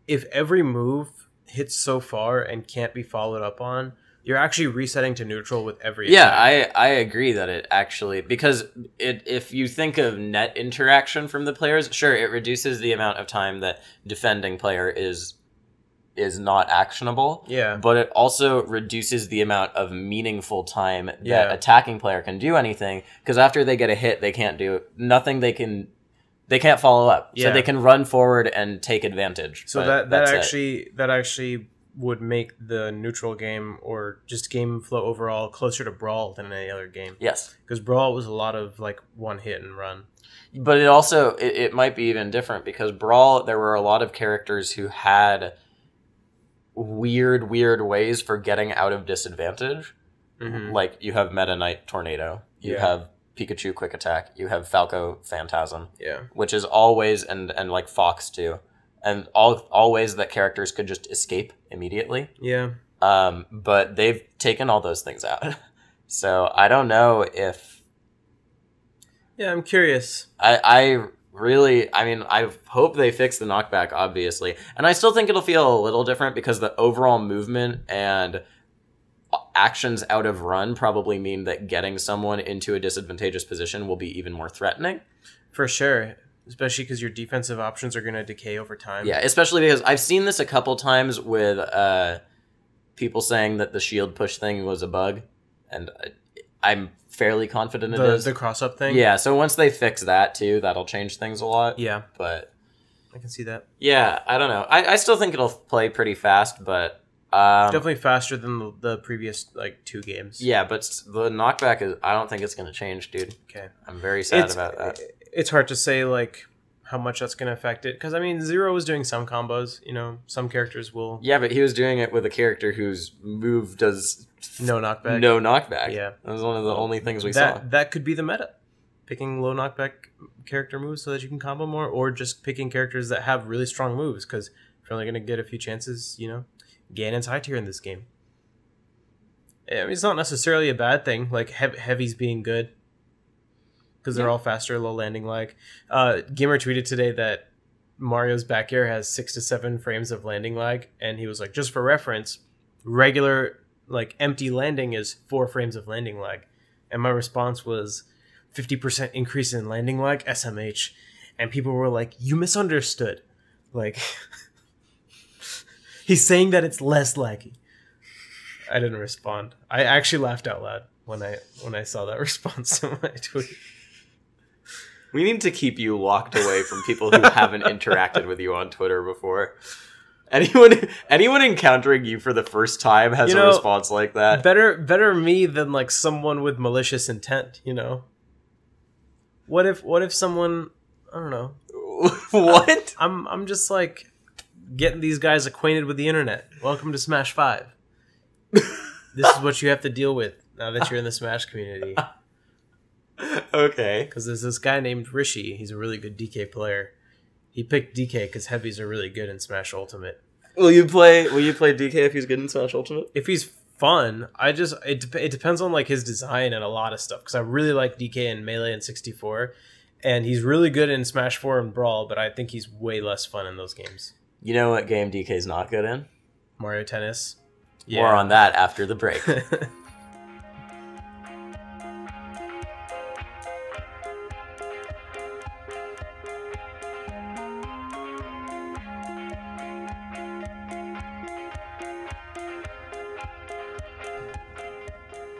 if every move hits so far and can't be followed up on, you're actually resetting to neutral with every attack. I agree that it actually, because if you think of net interaction from the players, sure, it reduces the amount of time that defending player is not actionable. Yeah. But it also reduces the amount of meaningful time that attacking player can do anything, because after they get a hit, they can't do nothing. They can't follow up, so they can run forward and take advantage. So that actually would make the neutral game or just game flow overall closer to Brawl than any other game. Yes, because Brawl was a lot of like one hit and run. But it also it might be even different because Brawl, there were a lot of characters who had weird ways for getting out of disadvantage. Like you have Meta Knight Tornado, you have Pikachu Quick Attack, you have Falco Phantasm, which is always, and like Fox too, and all ways that characters could just escape immediately. But they've taken all those things out. So I don't know if... I'm curious. I hope they fix the knockback, obviously. And I still think it'll feel a little different because the overall movement and actions out of run probably mean that getting someone into a disadvantageous position will be even more threatening. For sure. Especially because your defensive options are going to decay over time. Yeah, especially because I've seen this a couple times with people saying that the shield push thing was a bug. And I'm fairly confident it is. The cross-up thing? Yeah, so once they fix that too, that'll change things a lot. Yeah. But I can see that. Yeah, I don't know. I still think it'll play pretty fast, but... definitely faster than the previous like 2 games. Yeah, but the knockback is... I don't think it's going to change, dude. Okay. I'm very sad about that. It's hard to say like how much that's going to affect it. Because, I mean, Zero was doing some combos. You know, some characters will... Yeah, but he was doing it with a character whose move does... No knockback. No knockback. Yeah. That was one of the only things we saw. That could be the meta. Picking low knockback character moves so that you can combo more. Or just picking characters that have really strong moves. Because if you're only going to get a few chances, you know... Ganon's high tier in this game. I mean, it's not necessarily a bad thing, like heavies being good. Because they're all faster, low landing lag. Gamer tweeted today that Mario's back air has 6 to 7 frames of landing lag. And he was like, just for reference, regular, like, empty landing is 4 frames of landing lag. And my response was 50% increase in landing lag, SMH. And people were like, you misunderstood. Like... He's saying that it's less laggy. I didn't respond. I actually laughed out loud when I saw that response to my tweet. We need to keep you locked away from people who haven't interacted with you on Twitter before. Anyone encountering you for the first time has a response like that. Better me than like someone with malicious intent, you know. What if someone, I don't know. What? I'm just like getting these guys acquainted with the internet. Welcome to Smash 5. This is what you have to deal with now that you're in the Smash community. Okay. Because there's this guy named Rishi. He's a really good DK player. He picked DK because heavies are really good in Smash Ultimate. Will you play DK if he's good in Smash Ultimate? If he's fun, it depends on like his design and a lot of stuff. Because I really like DK in Melee and 64, and he's really good in Smash 4 and Brawl. But I think he's way less fun in those games. You know what game DK's not good in? Mario Tennis. Yeah. More on that after the break.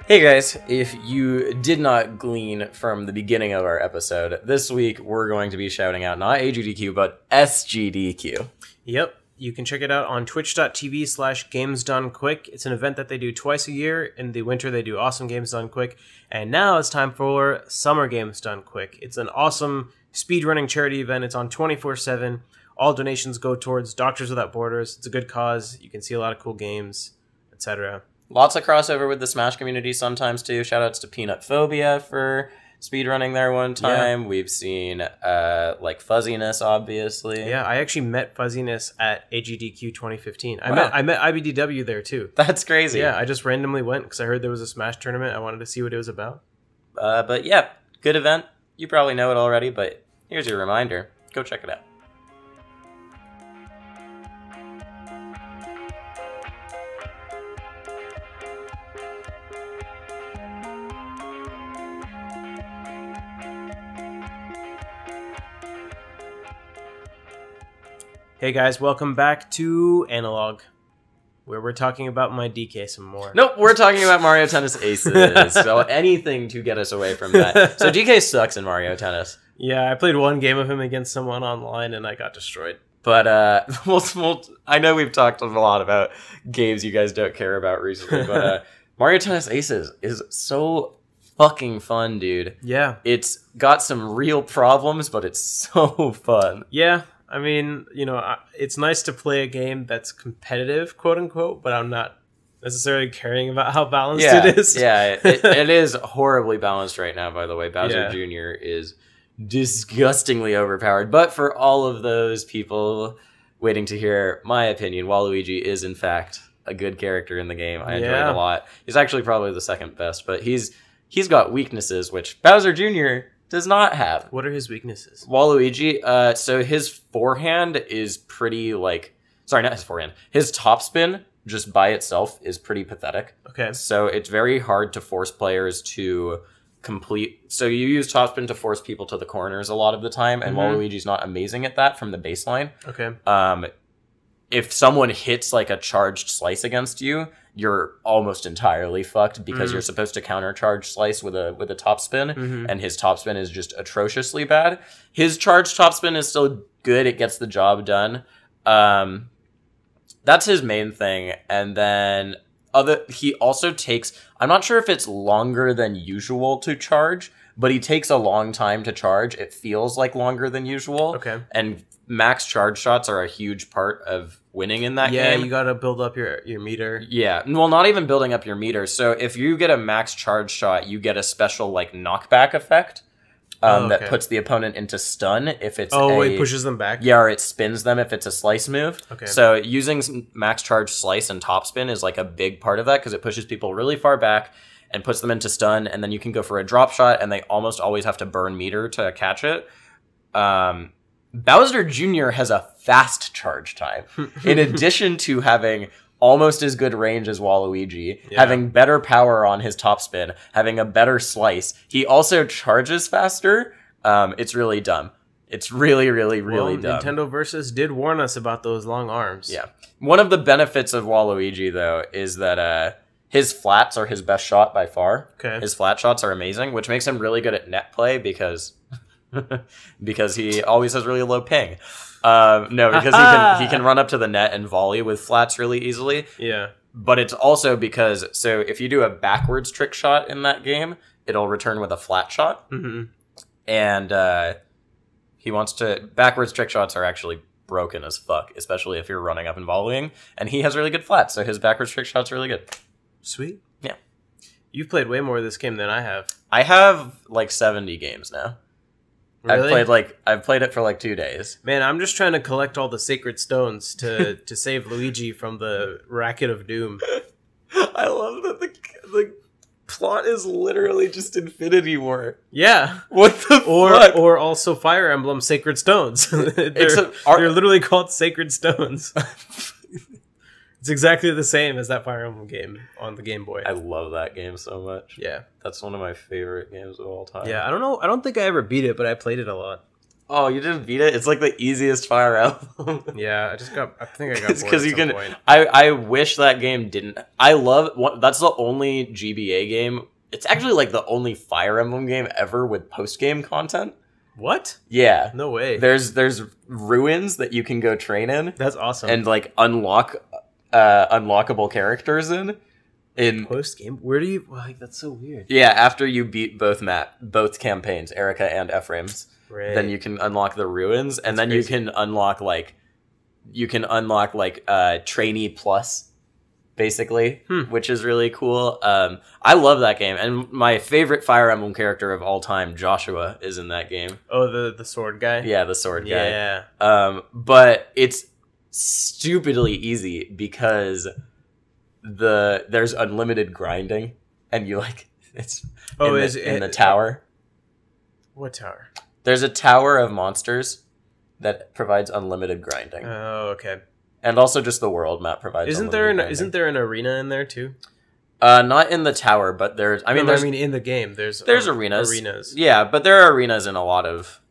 Hey guys, if you did not glean from the beginning of our episode, this week we're going to be shouting out not AGDQ, but SGDQ. Yep. You can check it out on twitch.tv/gamesdonequick. It's an event that they do twice a year. In the winter, they do Awesome Games Done Quick. And now it's time for Summer Games Done Quick. It's an awesome speedrunning charity event. It's on 24/7. All donations go towards Doctors Without Borders. It's a good cause. You can see a lot of cool games, etc. Lots of crossover with the Smash community sometimes too. Shoutouts to Peanut Phobia for speedrunning there one time. Yeah. We've seen like Fuzziness, obviously. Yeah, I actually met Fuzziness at AGDQ 2015. I met IBDW there too. That's crazy. Yeah, I just randomly went because I heard there was a Smash tournament. I wanted to see what it was about. But yeah, good event. You probably know it already, but here's your reminder. Go check it out. Hey guys, welcome back to Analog, where we're talking about my DK some more. Nope, we're talking about Mario Tennis Aces, so anything to get us away from that. So DK sucks in Mario Tennis. Yeah, I played one game of him against someone online and I got destroyed. But I know we've talked a lot about games you guys don't care about recently, but Mario Tennis Aces is so fucking fun, dude. Yeah. It's got some real problems, but it's so fun. Yeah. I mean, you know, it's nice to play a game that's competitive, quote unquote, but I'm not necessarily caring about how balanced it is. Yeah, it is horribly balanced right now, by the way. Bowser Jr. is disgustingly overpowered. But for all of those people waiting to hear my opinion, Waluigi is, in fact, a good character in the game. I enjoy it a lot. He's actually probably the second best, but he's got weaknesses, which Bowser Jr. does not have. What are his weaknesses? Waluigi, so his forehand is pretty sorry, not his forehand. His topspin just by itself is pretty pathetic. Okay. So it's very hard to force players to complete. So you use topspin to force people to the corners a lot of the time, and Waluigi's not amazing at that from the baseline. Okay. If someone hits like a charged slice against you, you're almost entirely fucked because you're supposed to countercharge slice with a topspin, and his topspin is just atrociously bad. His charged topspin is still good; it gets the job done. That's his main thing, and then he also takes. I'm not sure if it's longer than usual to charge, but he takes a long time to charge. It feels like longer than usual. Okay, and max charge shots are a huge part of winning in that game. Yeah, you gotta build up your meter. Yeah, well, not even building up your meter. So if you get a max charge shot, you get a special like knockback effect that puts the opponent into stun if it's it pushes them back? Yeah, or it spins them if it's a slice move. Okay. So using max charge slice and topspin is like a big part of that because it pushes people really far back and puts them into stun, and then you can go for a drop shot, and they almost always have to burn meter to catch it. Bowser Jr. has a fast charge time. In addition to having almost as good range as Waluigi, having better power on his topspin, having a better slice, he also charges faster. It's really dumb. It's really, really, really dumb. Nintendo Versus did warn us about those long arms. Yeah. One of the benefits of Waluigi, though, is that his flats are his best shot by far. Okay. His flat shots are amazing, which makes him really good at net play because he always has really low ping. No, because he can run up to the net and volley with flats really easily. Yeah. But it's also because, so if you do a backwards trick shot in that game, it'll return with a flat shot. And he wants to, backwards trick shots are actually broken as fuck, especially if you're running up and volleying. And he has really good flats, so his backwards trick shot's really good. Sweet. Yeah. You've played way more of this game than I have. I have like 70 games now. Really? I've played it for like 2 days. Man, I'm just trying to collect all the sacred stones to save Luigi from the racket of doom. I love that the plot is literally just Infinity War. Yeah. What the fuck? Or also Fire Emblem Sacred Stones. they're literally called Sacred Stones. It's exactly the same as that Fire Emblem game on the Game Boy. I love that game so much. Yeah. That's one of my favorite games of all time. Yeah, I don't know. I don't think I ever beat it, but I played it a lot. Oh, you didn't beat it? It's like the easiest Fire Emblem. Yeah, I think I got bored because at you some can. point. I wish that game didn't. I love. That's the only GBA game. It's actually like the only Fire Emblem game ever with post game content. What? Yeah. No way. There's ruins that you can go train in. That's awesome. And like unlockable characters in post game. Where do you? Like, that's so weird. Yeah, after you beat both campaigns, Erica and Ephraim's, Right. then you can unlock the ruins, and then crazy. you can unlock trainee plus, basically, which is really cool. I love that game, and my favorite Fire Emblem character of all time, Joshua, is in that game. Oh, the sword guy. Yeah, the sword guy. Yeah. But it's stupidly easy because there's unlimited grinding, and you it's in the tower. What tower? There's a tower of monsters that provides unlimited grinding. Oh, okay. And also just the world map provides. Isn't there an arena in there too? Not in the tower, but there's. I mean, in the game, there's arenas. Arenas. Yeah, but there are arenas in a lot of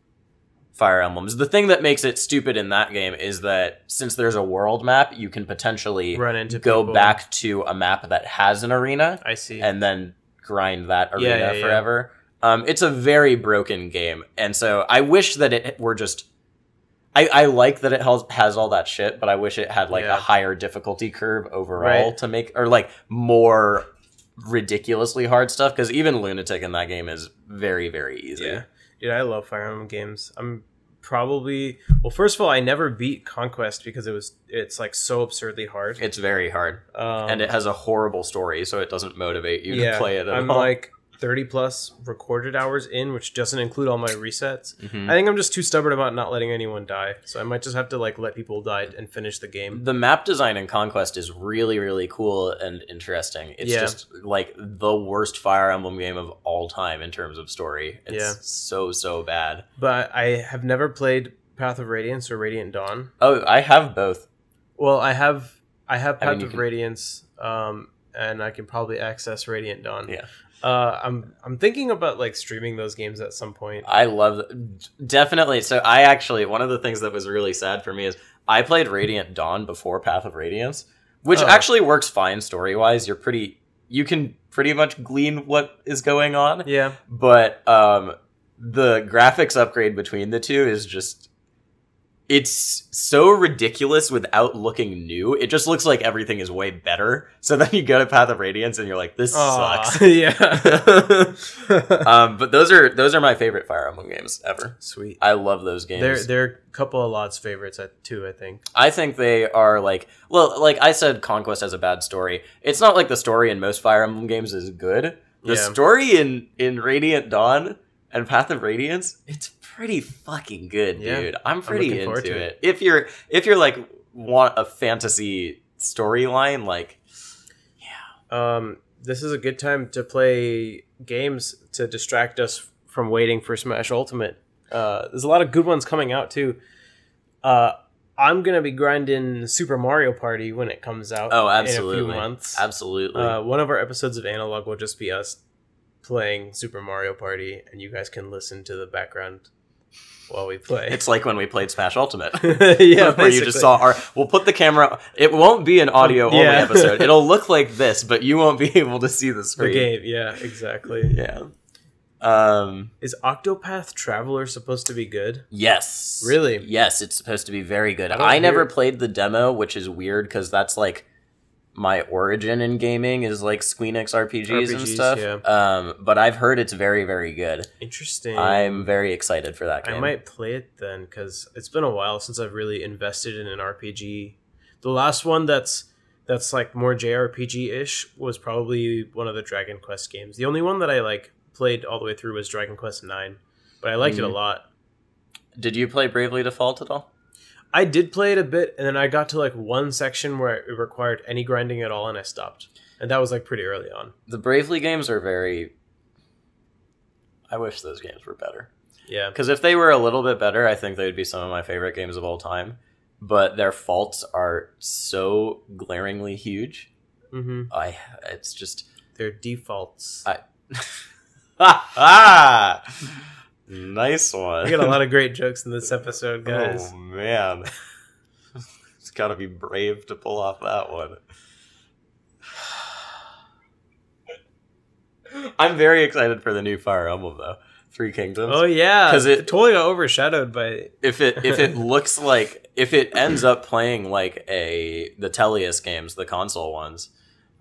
Fire Emblems. The thing that makes it stupid in that game is that since there's a world map, you can potentially go back to a map that has an arena. I see. And then grind that arena forever. It's a very broken game, and so I wish that it were just. I like that it has all that shit, but I wish it had a higher difficulty curve overall to make, or more ridiculously hard stuff, because even Lunatic in that game is very, very easy. Yeah. Dude, I love Fire Emblem games. I'm probably... Well, first of all, I never beat Conquest because it's so absurdly hard. It's very hard. And it has a horrible story, so it doesn't motivate you to play it at all. I'm 30 plus recorded hours in, which doesn't include all my resets. I think I'm just too stubborn about not letting anyone die, so I might just have to let people die and finish the game. The map design in Conquest is really, really cool and interesting. It's just the worst Fire Emblem game of all time in terms of story. It's so bad. But I have never played Path of Radiance or Radiant Dawn. Oh, I have both. Well, I have Path of Radiance, and I can probably access Radiant Dawn. Yeah. I'm thinking about streaming those games at some point. I love definitely. So I actually, one of the things that was really sad for me is I played Radiant Dawn before Path of Radiance, which actually works fine story wise. You can pretty much glean what is going on. Yeah. But the graphics upgrade between the two is just. It's so ridiculous without looking new. It just looks like everything is way better. So then you go to Path of Radiance and you're like, this sucks. Yeah. But those are my favorite Fire Emblem games ever. Sweet. I love those games. They're a couple of Lod's favorites too, I think. I think they are like I said, Conquest has a bad story. It's not like the story in most Fire Emblem games is good. The story in Radiant Dawn and Path of Radiance, it's pretty fucking good, dude. I'm pretty into it. If you're want a fantasy storyline, this is a good time to play games to distract us from waiting for Smash Ultimate. There's a lot of good ones coming out too. I'm gonna be grinding Super Mario Party when it comes out. Oh, absolutely. In a few months. Absolutely. One of our episodes of Analog will just be us playing Super Mario Party, and you guys can listen to the background while we play. It's like when we played Smash Ultimate. Yeah, where you just saw we'll put the camera, it won't be an audio only episode. It'll look like this, but you won't be able to see the screen. The game, yeah, exactly. Yeah. Is Octopath Traveler supposed to be good? Yes. Really? Yes, it's supposed to be very good. I never played the demo, which is weird because that's my origin in gaming is Squeenix RPGs and stuff. Yeah. But I've heard it's very, very good. Interesting. I'm very excited for that game. I might play it then because it's been a while since I've really invested in an RPG. The last one that's more JRPG-ish was probably one of the Dragon Quest games. The only one that I played all the way through was Dragon Quest 9, but I liked it a lot. Did you play Bravely Default at all? I did play it a bit, and then I got to one section where it required any grinding at all, and I stopped. And that was pretty early on. The Bravely games are very... I wish those games were better. Yeah. Because if they were a little bit better, I think they would be some of my favorite games of all time. But their faults are so glaringly huge. Mm-hmm. It's just... Their defaults. Nice one. We got a lot of great jokes in this episode, guys. Oh, man. It's got to be brave to pull off that one. I'm very excited for the new Fire Emblem, though. Three Kingdoms. Oh, yeah. Because it totally got overshadowed by... If it looks like... If it ends up playing like the Tellius games, the console ones,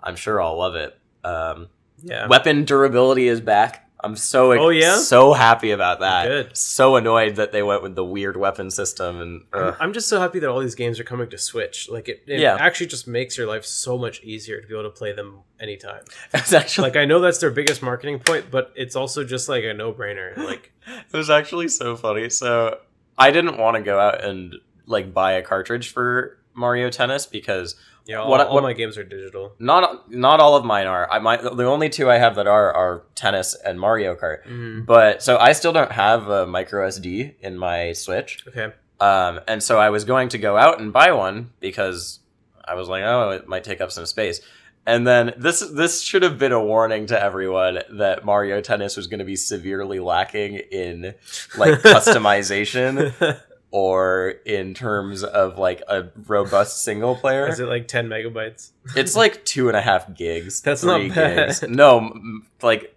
I'm sure I'll love it. Yeah. Weapon durability is back. I'm so so happy about that. Good. So annoyed that they went with the weird weapon system, and I'm just so happy that all these games are coming to Switch. Like it actually just makes your life so much easier to be able to play them anytime. It's actually like I know that's their biggest marketing point, but it's also just like a no-brainer. Like it was actually so funny. So I didn't want to go out and like buy a cartridge for Mario Tennis because all my games are digital. Not all of mine are. The only two I have that are Tennis and Mario Kart. Mm-hmm. But so I still don't have a micro SD in my Switch. Okay. And so I was going to go out and buy one because I was like, oh, it might take up some space. And then this should have been a warning to everyone that Mario Tennis was going to be severely lacking in like customization. Or in terms of like a robust single player. Is it like 10 megabytes? It's like 2.5 gigs. That's not bad. Gigs. No, like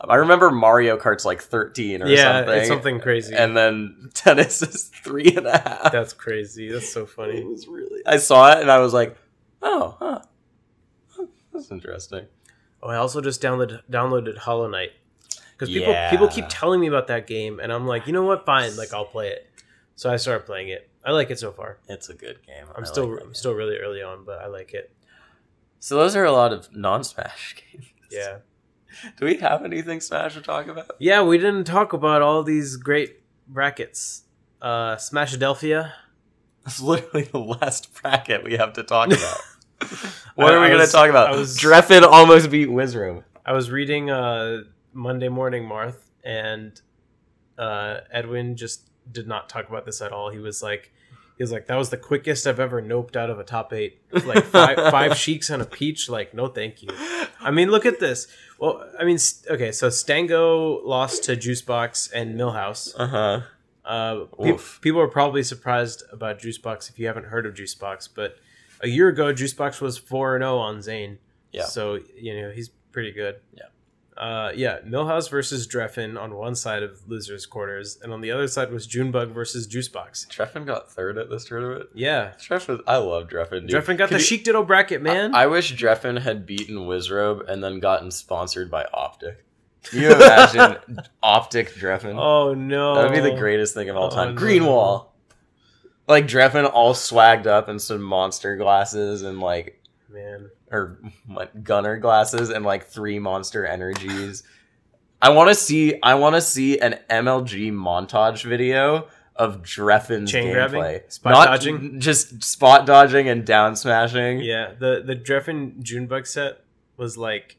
I remember Mario Kart's like 13 or something. Yeah, it's something crazy. And then Tennis is 3.5. That's crazy. That's so funny. It was really. I saw it and I was like, oh, huh. That's interesting. Oh, I also just downloaded Hollow Knight. Because people keep telling me about that game, and I'm like, you know what? Fine, like I'll play it. So I started playing it. I like it so far. It's a good game. I'm still really early on, but I like it. So those are a lot of non-Smash games. Yeah. Do we have anything Smash to talk about? Yeah, we didn't talk about all these great brackets. Smashadelphia. That's literally the last bracket we have to talk about. What are we going to talk about? Dreffin almost beat Wizroom. I was reading Monday Morning Marth, and Edwin just did not talk about this at all. He was like, that was the quickest I've ever noped out of a top 8. Like five Sheiks and a Peach. Like, no, thank you. I mean, look at this. Well, I mean, okay, so Stango lost to Juicebox and Millhouse. People are probably surprised about Juicebox if you haven't heard of Juicebox, but a year ago, Juicebox was 4-0 on Zane. Yeah. So, he's pretty good. Yeah. Millhouse versus Dreffin on one side of losers' quarters, and on the other side was Junebug versus Juicebox. Dreffin got third at this tournament? Yeah. I love Dreffin, dude. Dreffin got the Sheik Ditto bracket, man. I wish Dreffin had beaten Wizrobe and then gotten sponsored by Optic. Can you imagine Optic Dreffin? Oh, no. That would be the greatest thing of all time. No. Greenwall. Like, Dreffin all swagged up in some monster glasses and, like... Man... or like Gunner glasses and like 3 Monster Energies. I want to see an MLG montage video of Dreffin's chain gameplay. Grabbing? Spot dodging? Just spot dodging and down smashing. Yeah, the Dreffin Junebug set was like,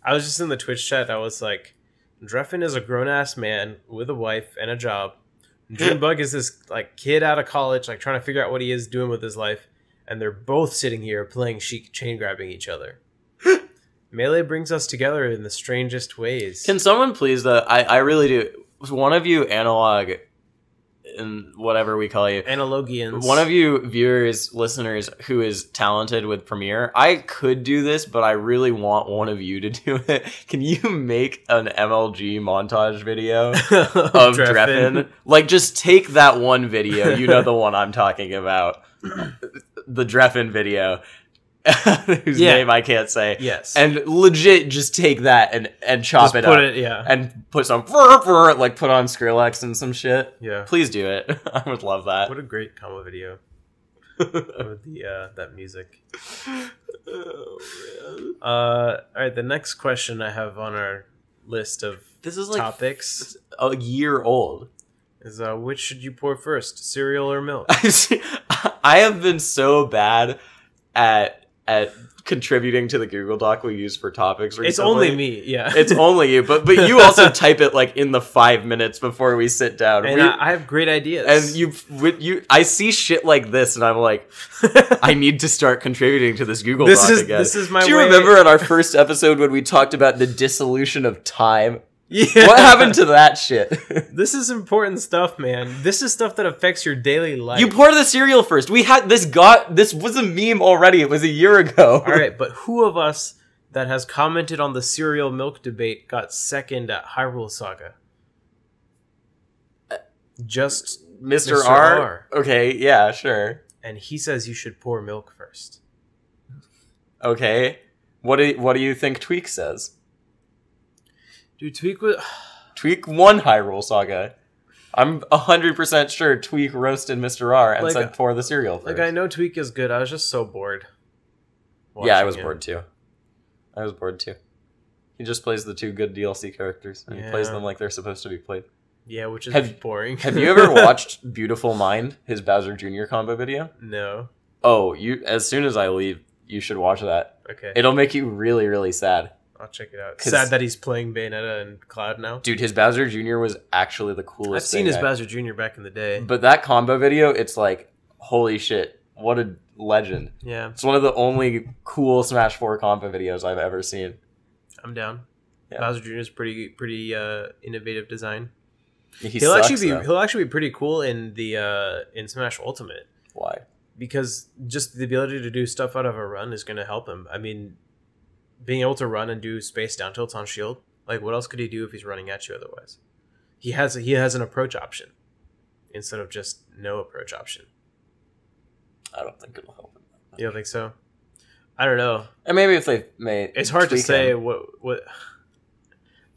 I was just in the Twitch chat. I was like, Dreffin is a grown ass man with a wife and a job. Junebug is this like kid out of college, like trying to figure out what he is doing with his life. And they're both sitting here playing Sheik chain grabbing each other. Melee brings us together in the strangest ways. Can someone please, I really do. One of you analog, and whatever we call you. Analogians. One of you viewers, listeners, who is talented with Premiere. I could do this, but I really want one of you to do it. Can you make an MLG montage video of Dreffin? Like, just take that one video. You know the one I'm talking about. The Dreffin video, whose name I can't say. Yes. And legit just take that and chop it up. And put some, like put on Skrillex and some shit. Yeah. Please do it. I would love that. What a great combo video. With that music. Oh, man. Alright, the next question I have on our list of topics. A year old. Is which should you pour first, cereal or milk? I have been so bad at contributing to the Google Doc we use for topics recently. It's only me, yeah. It's only you, but you also type it like in the 5 minutes before we sit down. And I have great ideas. And I see shit like this, and I'm like, I need to start contributing to this Google Doc again. This is my. Do you remember in our first episode when we talked about the dissolution of time? Yeah. What happened to that shit? This is important stuff, man. This is stuff that affects your daily life. You pour the cereal first. We had this was a meme already. It was a year ago. All right, but who of us that has commented on the cereal milk debate got second at Hyrule Saga? Just Mr. R? Okay, yeah, sure. And he says you should pour milk first. Okay. What do you think Tweak says? Dude, Tweak won Hyrule Saga. I'm 100% sure Tweak roasted Mr. R and said pour the cereal first. Like, I know Tweak is good. I was just so bored. Yeah, I was bored too. He just plays the 2 good DLC characters, and he plays them like they're supposed to be played. Yeah, which is boring. Have you ever watched Beautiful Mind, his Bowser Jr. combo video? No. Oh, as soon as I leave, you should watch that. Okay. It'll make you really, really sad. I'll check it out. Sad that he's playing Bayonetta and Cloud now. Dude, his Bowser Jr. was actually the coolest. I've seen his Bowser Jr. back in the day. But that combo video, it's like, holy shit, what a legend. Yeah. It's one of the only cool Smash 4 combo videos I've ever seen. I'm down. Yeah. Bowser Jr. is pretty innovative design. He'll actually be pretty cool in the in Smash Ultimate. Why? Because just the ability to do stuff out of a run is going to help him. I mean, being able to run and do space down tilts on shield, like what else could he do if he's running at you otherwise? He has an approach option instead of just no approach option. I don't think it'll help him. You don't think so? I don't know. And maybe if they may, it's hard to say what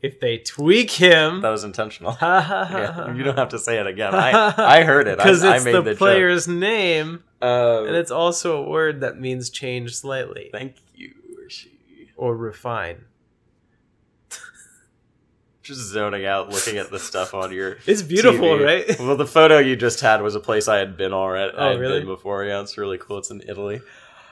if they tweak him. That was intentional. Yeah, you don't have to say it again. I heard it because it's made the player's joke. name, and it's also a word that means change slightly. Thank you, Rishi. Or refine. Just zoning out, looking at the stuff on your. It's beautiful, TV. Right? Well, the photo you just had was a place I had been already. Oh, really? Been before. Yeah, it's really cool. It's in Italy.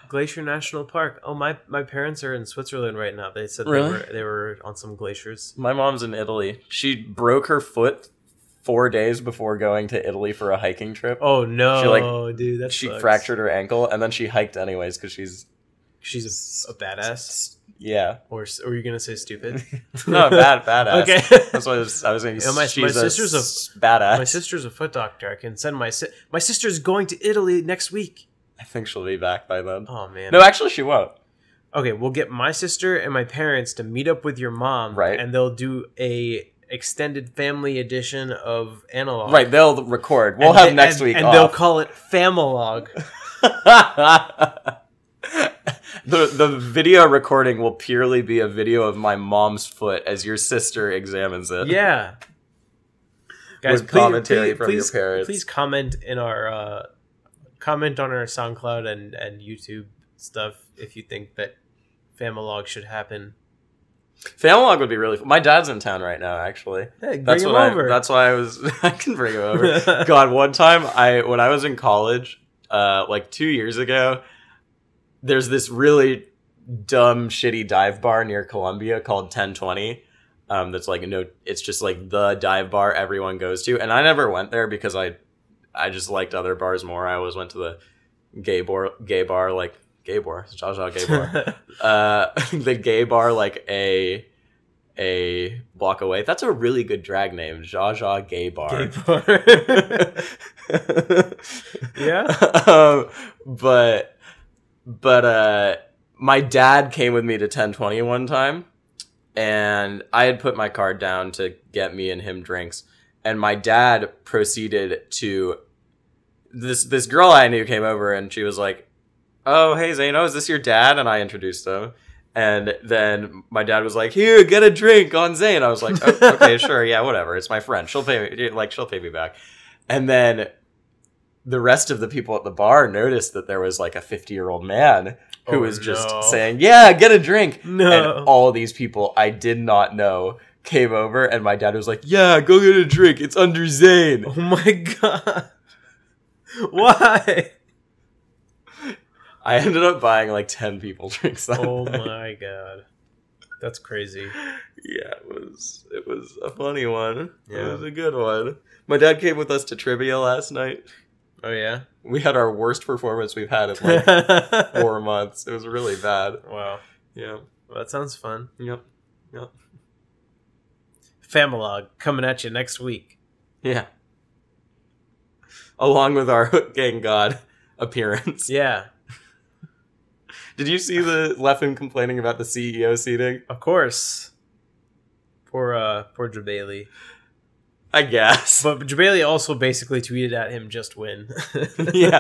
Glacier National Park. Oh, my parents are in Switzerland right now. They said really? they were on some glaciers. My mom's in Italy. She broke her foot 4 days before going to Italy for a hiking trip. Oh no, dude, that she sucks. fractured her ankle, and then she hiked anyways because she's a badass. Yeah. Or are you gonna say stupid? No, badass. Okay, that's what I was saying. You know, my sister's a badass. My sister's a foot doctor. I can send my sister's going to Italy next week. I think she'll be back by then. Oh man. No, actually, she won't. Okay, we'll get my sister and my parents to meet up with your mom, right? And they'll do a extended family edition of Analog. Right, they'll record. We'll have next week, and off. They'll call it Familog. The video recording will purely be a video of my mom's foot as your sister examines it. Yeah. Guys, with commentary from your parents. Please comment in our comment on our SoundCloud and YouTube stuff if you think that Familog should happen. Familog would be really fun. My dad's in town right now, actually. Hey, bring him over. That's why I was. I can bring him over. God, one time when I was in college, like 2 years ago, there's this really dumb, shitty dive bar near Columbia called 1020. That's like it's just like the dive bar everyone goes to, and I never went there because I just liked other bars more. I always went to the gay bar, like gay bar, Jaja gay bar, the gay bar like a block away. That's a really good drag name, Jaja gay bar. Yeah, but my dad came with me to 1020 one time, and I had put my card down to get me and him drinks. And my dad proceeded to this girl I knew came over, and she was like, "Oh, hey Zane, is this your dad?" And I introduced him, and then my dad was like, "Here, get a drink on Zane." I was like, "Oh, okay, sure, yeah, whatever. It's my friend. She'll pay me back." And then the rest of the people at the bar noticed that there was like a 50-year-old man who was just saying, "Yeah, get a drink." No. And all these people I did not know came over, and my dad was like, "Yeah, go get a drink. It's under Zane." Oh my god. Why? I ended up buying like 10 people drinks that night. My god. That's crazy. Yeah, it was a funny one. Yeah. It was a good one. My dad came with us to trivia last night. Oh yeah? We had our worst performance we've had in like 4 months. It was really bad. Wow. Yeah. Well, that sounds fun. Yep. Familog coming at you next week. Yeah. Along with our Hook Gang God appearance. Yeah. Did you see the Leffen complaining about the CEO seating? Of course. Poor Jabali. I guess. But Jabali also basically tweeted at him, just win. Yeah.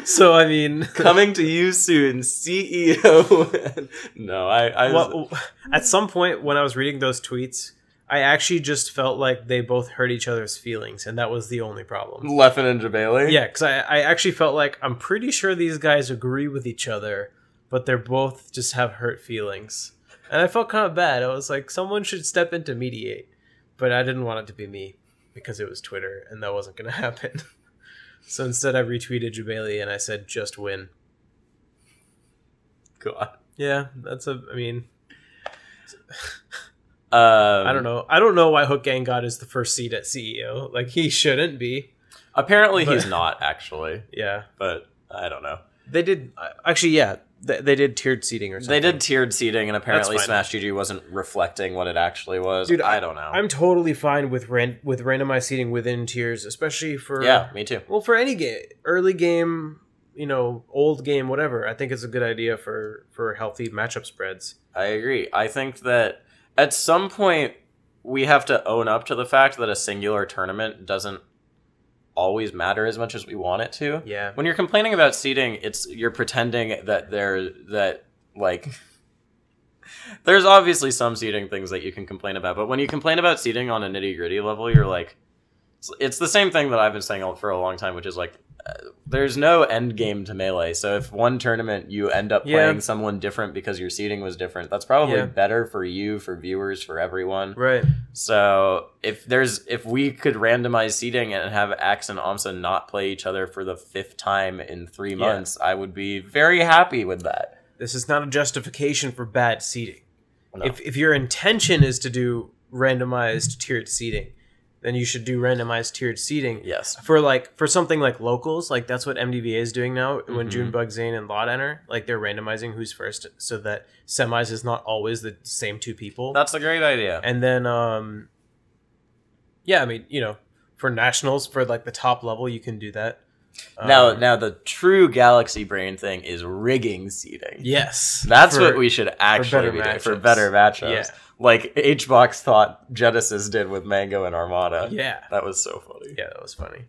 So, I mean... Coming to you soon, CEO. No, Well, at some point when I was reading those tweets, I actually just felt like they both hurt each other's feelings, and that was the only problem. Leffen and Jabali? Yeah, because I actually felt like I'm pretty sure these guys agree with each other, but they're both just have hurt feelings. And I felt kind of bad. I was like, someone should step in to mediate. But I didn't want it to be me because it was Twitter and that wasn't going to happen. So instead I retweeted Jabali and I said, just win. God. Yeah, I mean... I don't know. I don't know why Hook Gang God is the first seat at CEO. Like, he shouldn't be. Apparently he's not, actually. Yeah. But I don't know. They did... Actually, yeah. They did tiered seating or something. They did tiered seating, and apparently Smash GG wasn't reflecting what it actually was. Dude, I don't know. I'm totally fine with randomized seating within tiers, especially for... Yeah, me too. Well, for any game. Early game, old game, whatever. I think it's a good idea for healthy matchup spreads. I agree. I think that at some point, we have to own up to the fact that a singular tournament doesn't always matter as much as we want it to. Yeah. When you're complaining about seeding, you're pretending that there's obviously some seeding things that you can complain about, but when you complain about seeding on a nitty-gritty level, you're like, it's the same thing that I've been saying for a long time, which is like, there's no end game to Melee. So if one tournament you end up playing someone different because your seeding was different, that's probably better for you, for viewers, for everyone. Right. So if we could randomize seeding and have Axe and Amsa not play each other for the 5th time in 3 months, I would be very happy with that. This is not a justification for bad seeding. No. If your intention is to do randomized tiered seeding, then you should do randomized tiered seeding. Yes. For something like locals, like that's what MDVA is doing now. When Junebug, Zane, and Lot enter, like they're randomizing who's first, so that semis is not always the same 2 people. That's a great idea. And then, I mean, for nationals, for like the top level, you can do that. Now the true Galaxy Brain thing is rigging seeding. Yes. That's what we should actually be doing for better matchups. Yeah. Like HBox thought Genesis did with Mango and Armada. Yeah. That was so funny. Yeah, that was funny.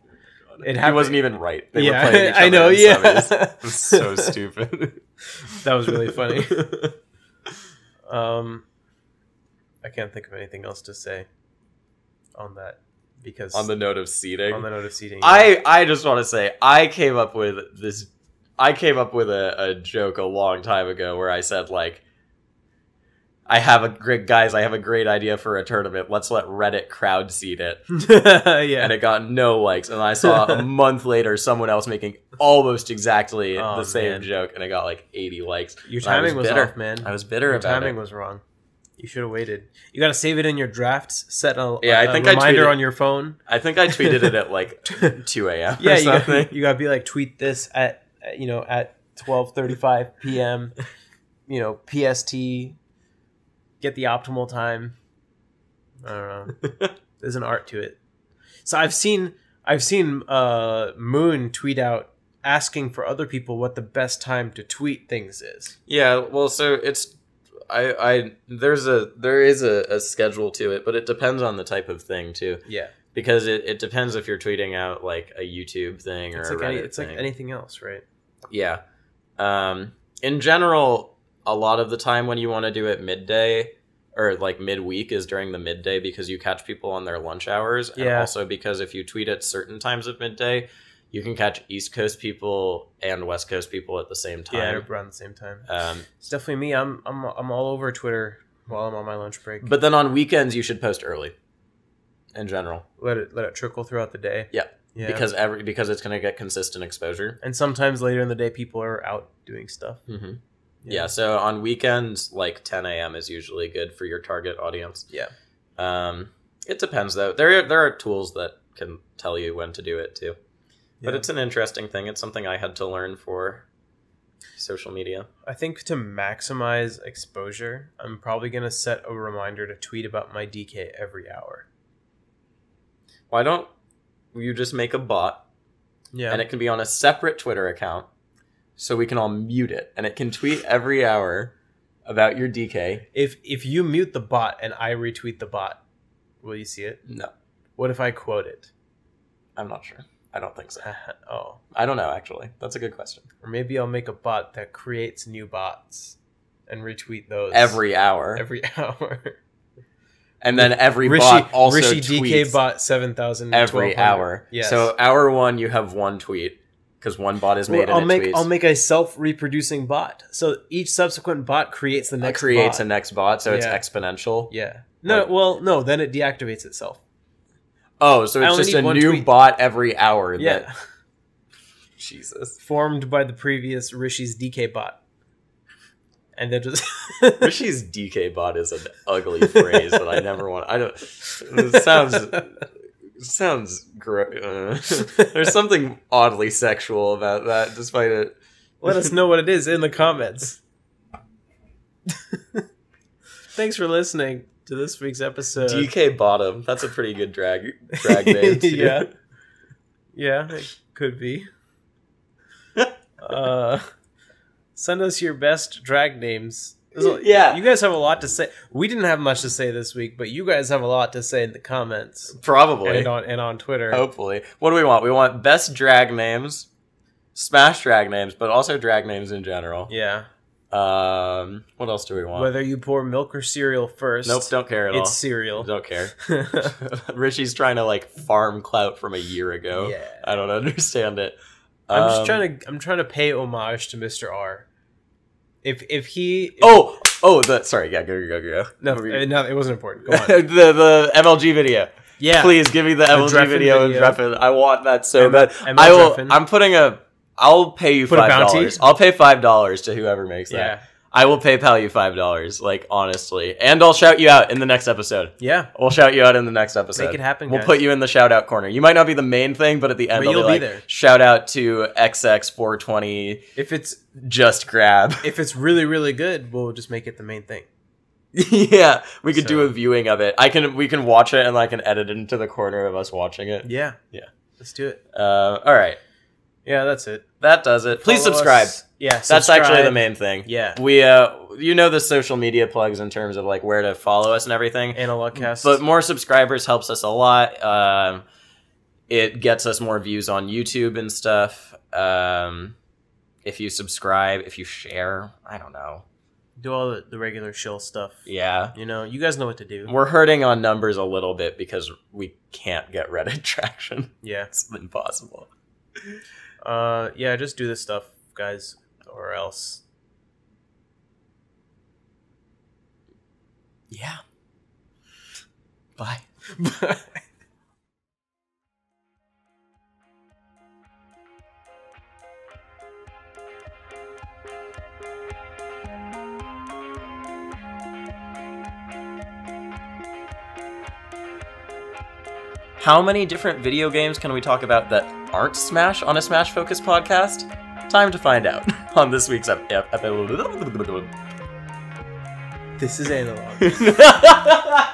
He wasn't even right. They were playing each other. I know, It was so stupid. That was really funny. I can't think of anything else to say on that. Because on the note of seeding. I just want to say I came up with a joke a long time ago where I said like, I have a great idea for a tournament. Let's let Reddit crowd seed it. Yeah. And it got no likes. And I saw a month later someone else making almost exactly the same joke, and it got like 80 likes. Your timing was off, man. I was bitter about it. Your timing was wrong. You should have waited. You got to save it in your drafts. Set a reminder on your phone. I think I tweeted it at like 2 a.m. Yeah, or something. You got to be like, tweet this at 12:35 p.m. PST. Get the optimal time. I don't know. There's an art to it. So I've seen Moon tweet out asking for other people what the best time to tweet things is. Yeah, well, so it's there is a schedule to it, but it depends on the type of thing too. Yeah, because it depends if you're tweeting out like a YouTube thing or a Reddit it's thing. like anything else, right? Yeah. In general, a lot of the time when you want to do it midday or like midweek is during the midday because you catch people on their lunch hours. And also because if you tweet at certain times of midday, you can catch East Coast people and West Coast people at the same time. Yeah, around the same time. It's definitely me. I'm all over Twitter while I'm on my lunch break. But then on weekends, you should post early. In general, let it trickle throughout the day. Yeah. Because it's going to get consistent exposure. And sometimes later in the day, people are out doing stuff. Mm-hmm. Yeah. So on weekends, like 10 a.m. is usually good for your target audience. Yeah. It depends though. There are tools that can tell you when to do it too. But it's an interesting thing. It's something I had to learn for social media? I think to maximize exposure, I'm probably going to set a reminder to tweet about my DK every hour. Why don't you just make a bot? Yeah. And it can be on a separate Twitter account, so we can all mute it, and it can tweet every hour about your DK. If you mute the bot and I retweet the bot, will you see it? No. What if I quote it? I'm not sure. I don't think so. Oh. I don't know, actually. That's a good question. Or maybe I'll make a bot that creates new bots and retweet those. Every hour. Every hour. And then every bot also Rishi tweets DK bot 7,000 every hour. Yes. So hour 1, you have one tweet, because one bot is made and it tweets. I'll make a self-reproducing bot. So each subsequent bot creates the next creates bot. a next bot, so it's exponential. Yeah. No, then it deactivates itself. Oh, so it's just a new bot every hour. Yeah. Jesus. Formed by the previous Rishi's DK bot. And then just... Rishi's DK bot is an ugly phrase that I never want... It sounds gross. There's something oddly sexual about that, despite it. Let us know what it is in the comments. Thanks for listening to this week's episode. DK Bottom. That's a pretty good drag name. Too. Yeah. Yeah, it could be. Send us your best drag names. Yeah. You guys have a lot to say. We didn't have much to say this week, but you guys have a lot to say in the comments. Probably. And on Twitter. Hopefully. What do we want? We want best drag names, Smash drag names, but also drag names in general. Yeah. What else do we want? Whether you pour milk or cereal first. Nope, don't care at all. It's cereal. Don't care. Rishi's trying to farm clout from a year ago. Yeah. I don't understand it. I'm trying to pay homage to Mr. R. If he sorry, yeah, go. No, it wasn't important. Go on. the MLG video. Yeah. Please give me the MLG video and Dreffin. I want that so bad. I'll pay you $5. I'll pay $5 to whoever makes that. Yeah. I will PayPal you $5, honestly. And I'll shout you out in the next episode. Yeah. We'll shout you out in the next episode. Make it happen, We'll guys. put you in the shout out corner. You might not be the main thing, but at the end you'll be there. Shout out to XX420. If it's just grab. If it's really, really good, we'll just make it the main thing. Yeah. We could do a viewing of it. We can watch it and I can edit it into the corner of us watching it. Yeah. Yeah. Let's do it. All right. Yeah, that's it. That does it. Please subscribe. Yeah, that's actually the main thing. Yeah, we the social media plugs in terms of where to follow us and everything. Analogcast. But more subscribers helps us a lot. It gets us more views on YouTube and stuff. If you subscribe, if you share, I don't know. Do all the regular shill stuff. Yeah. You guys know what to do. We're hurting on numbers a little bit because we can't get Reddit traction. Yeah. It's impossible. Yeah, just do this stuff, guys, or else. Yeah. Bye. How many different video games can we talk about that aren't Smash on a Smash Focus podcast? Time to find out on this week's episode. This is Analog.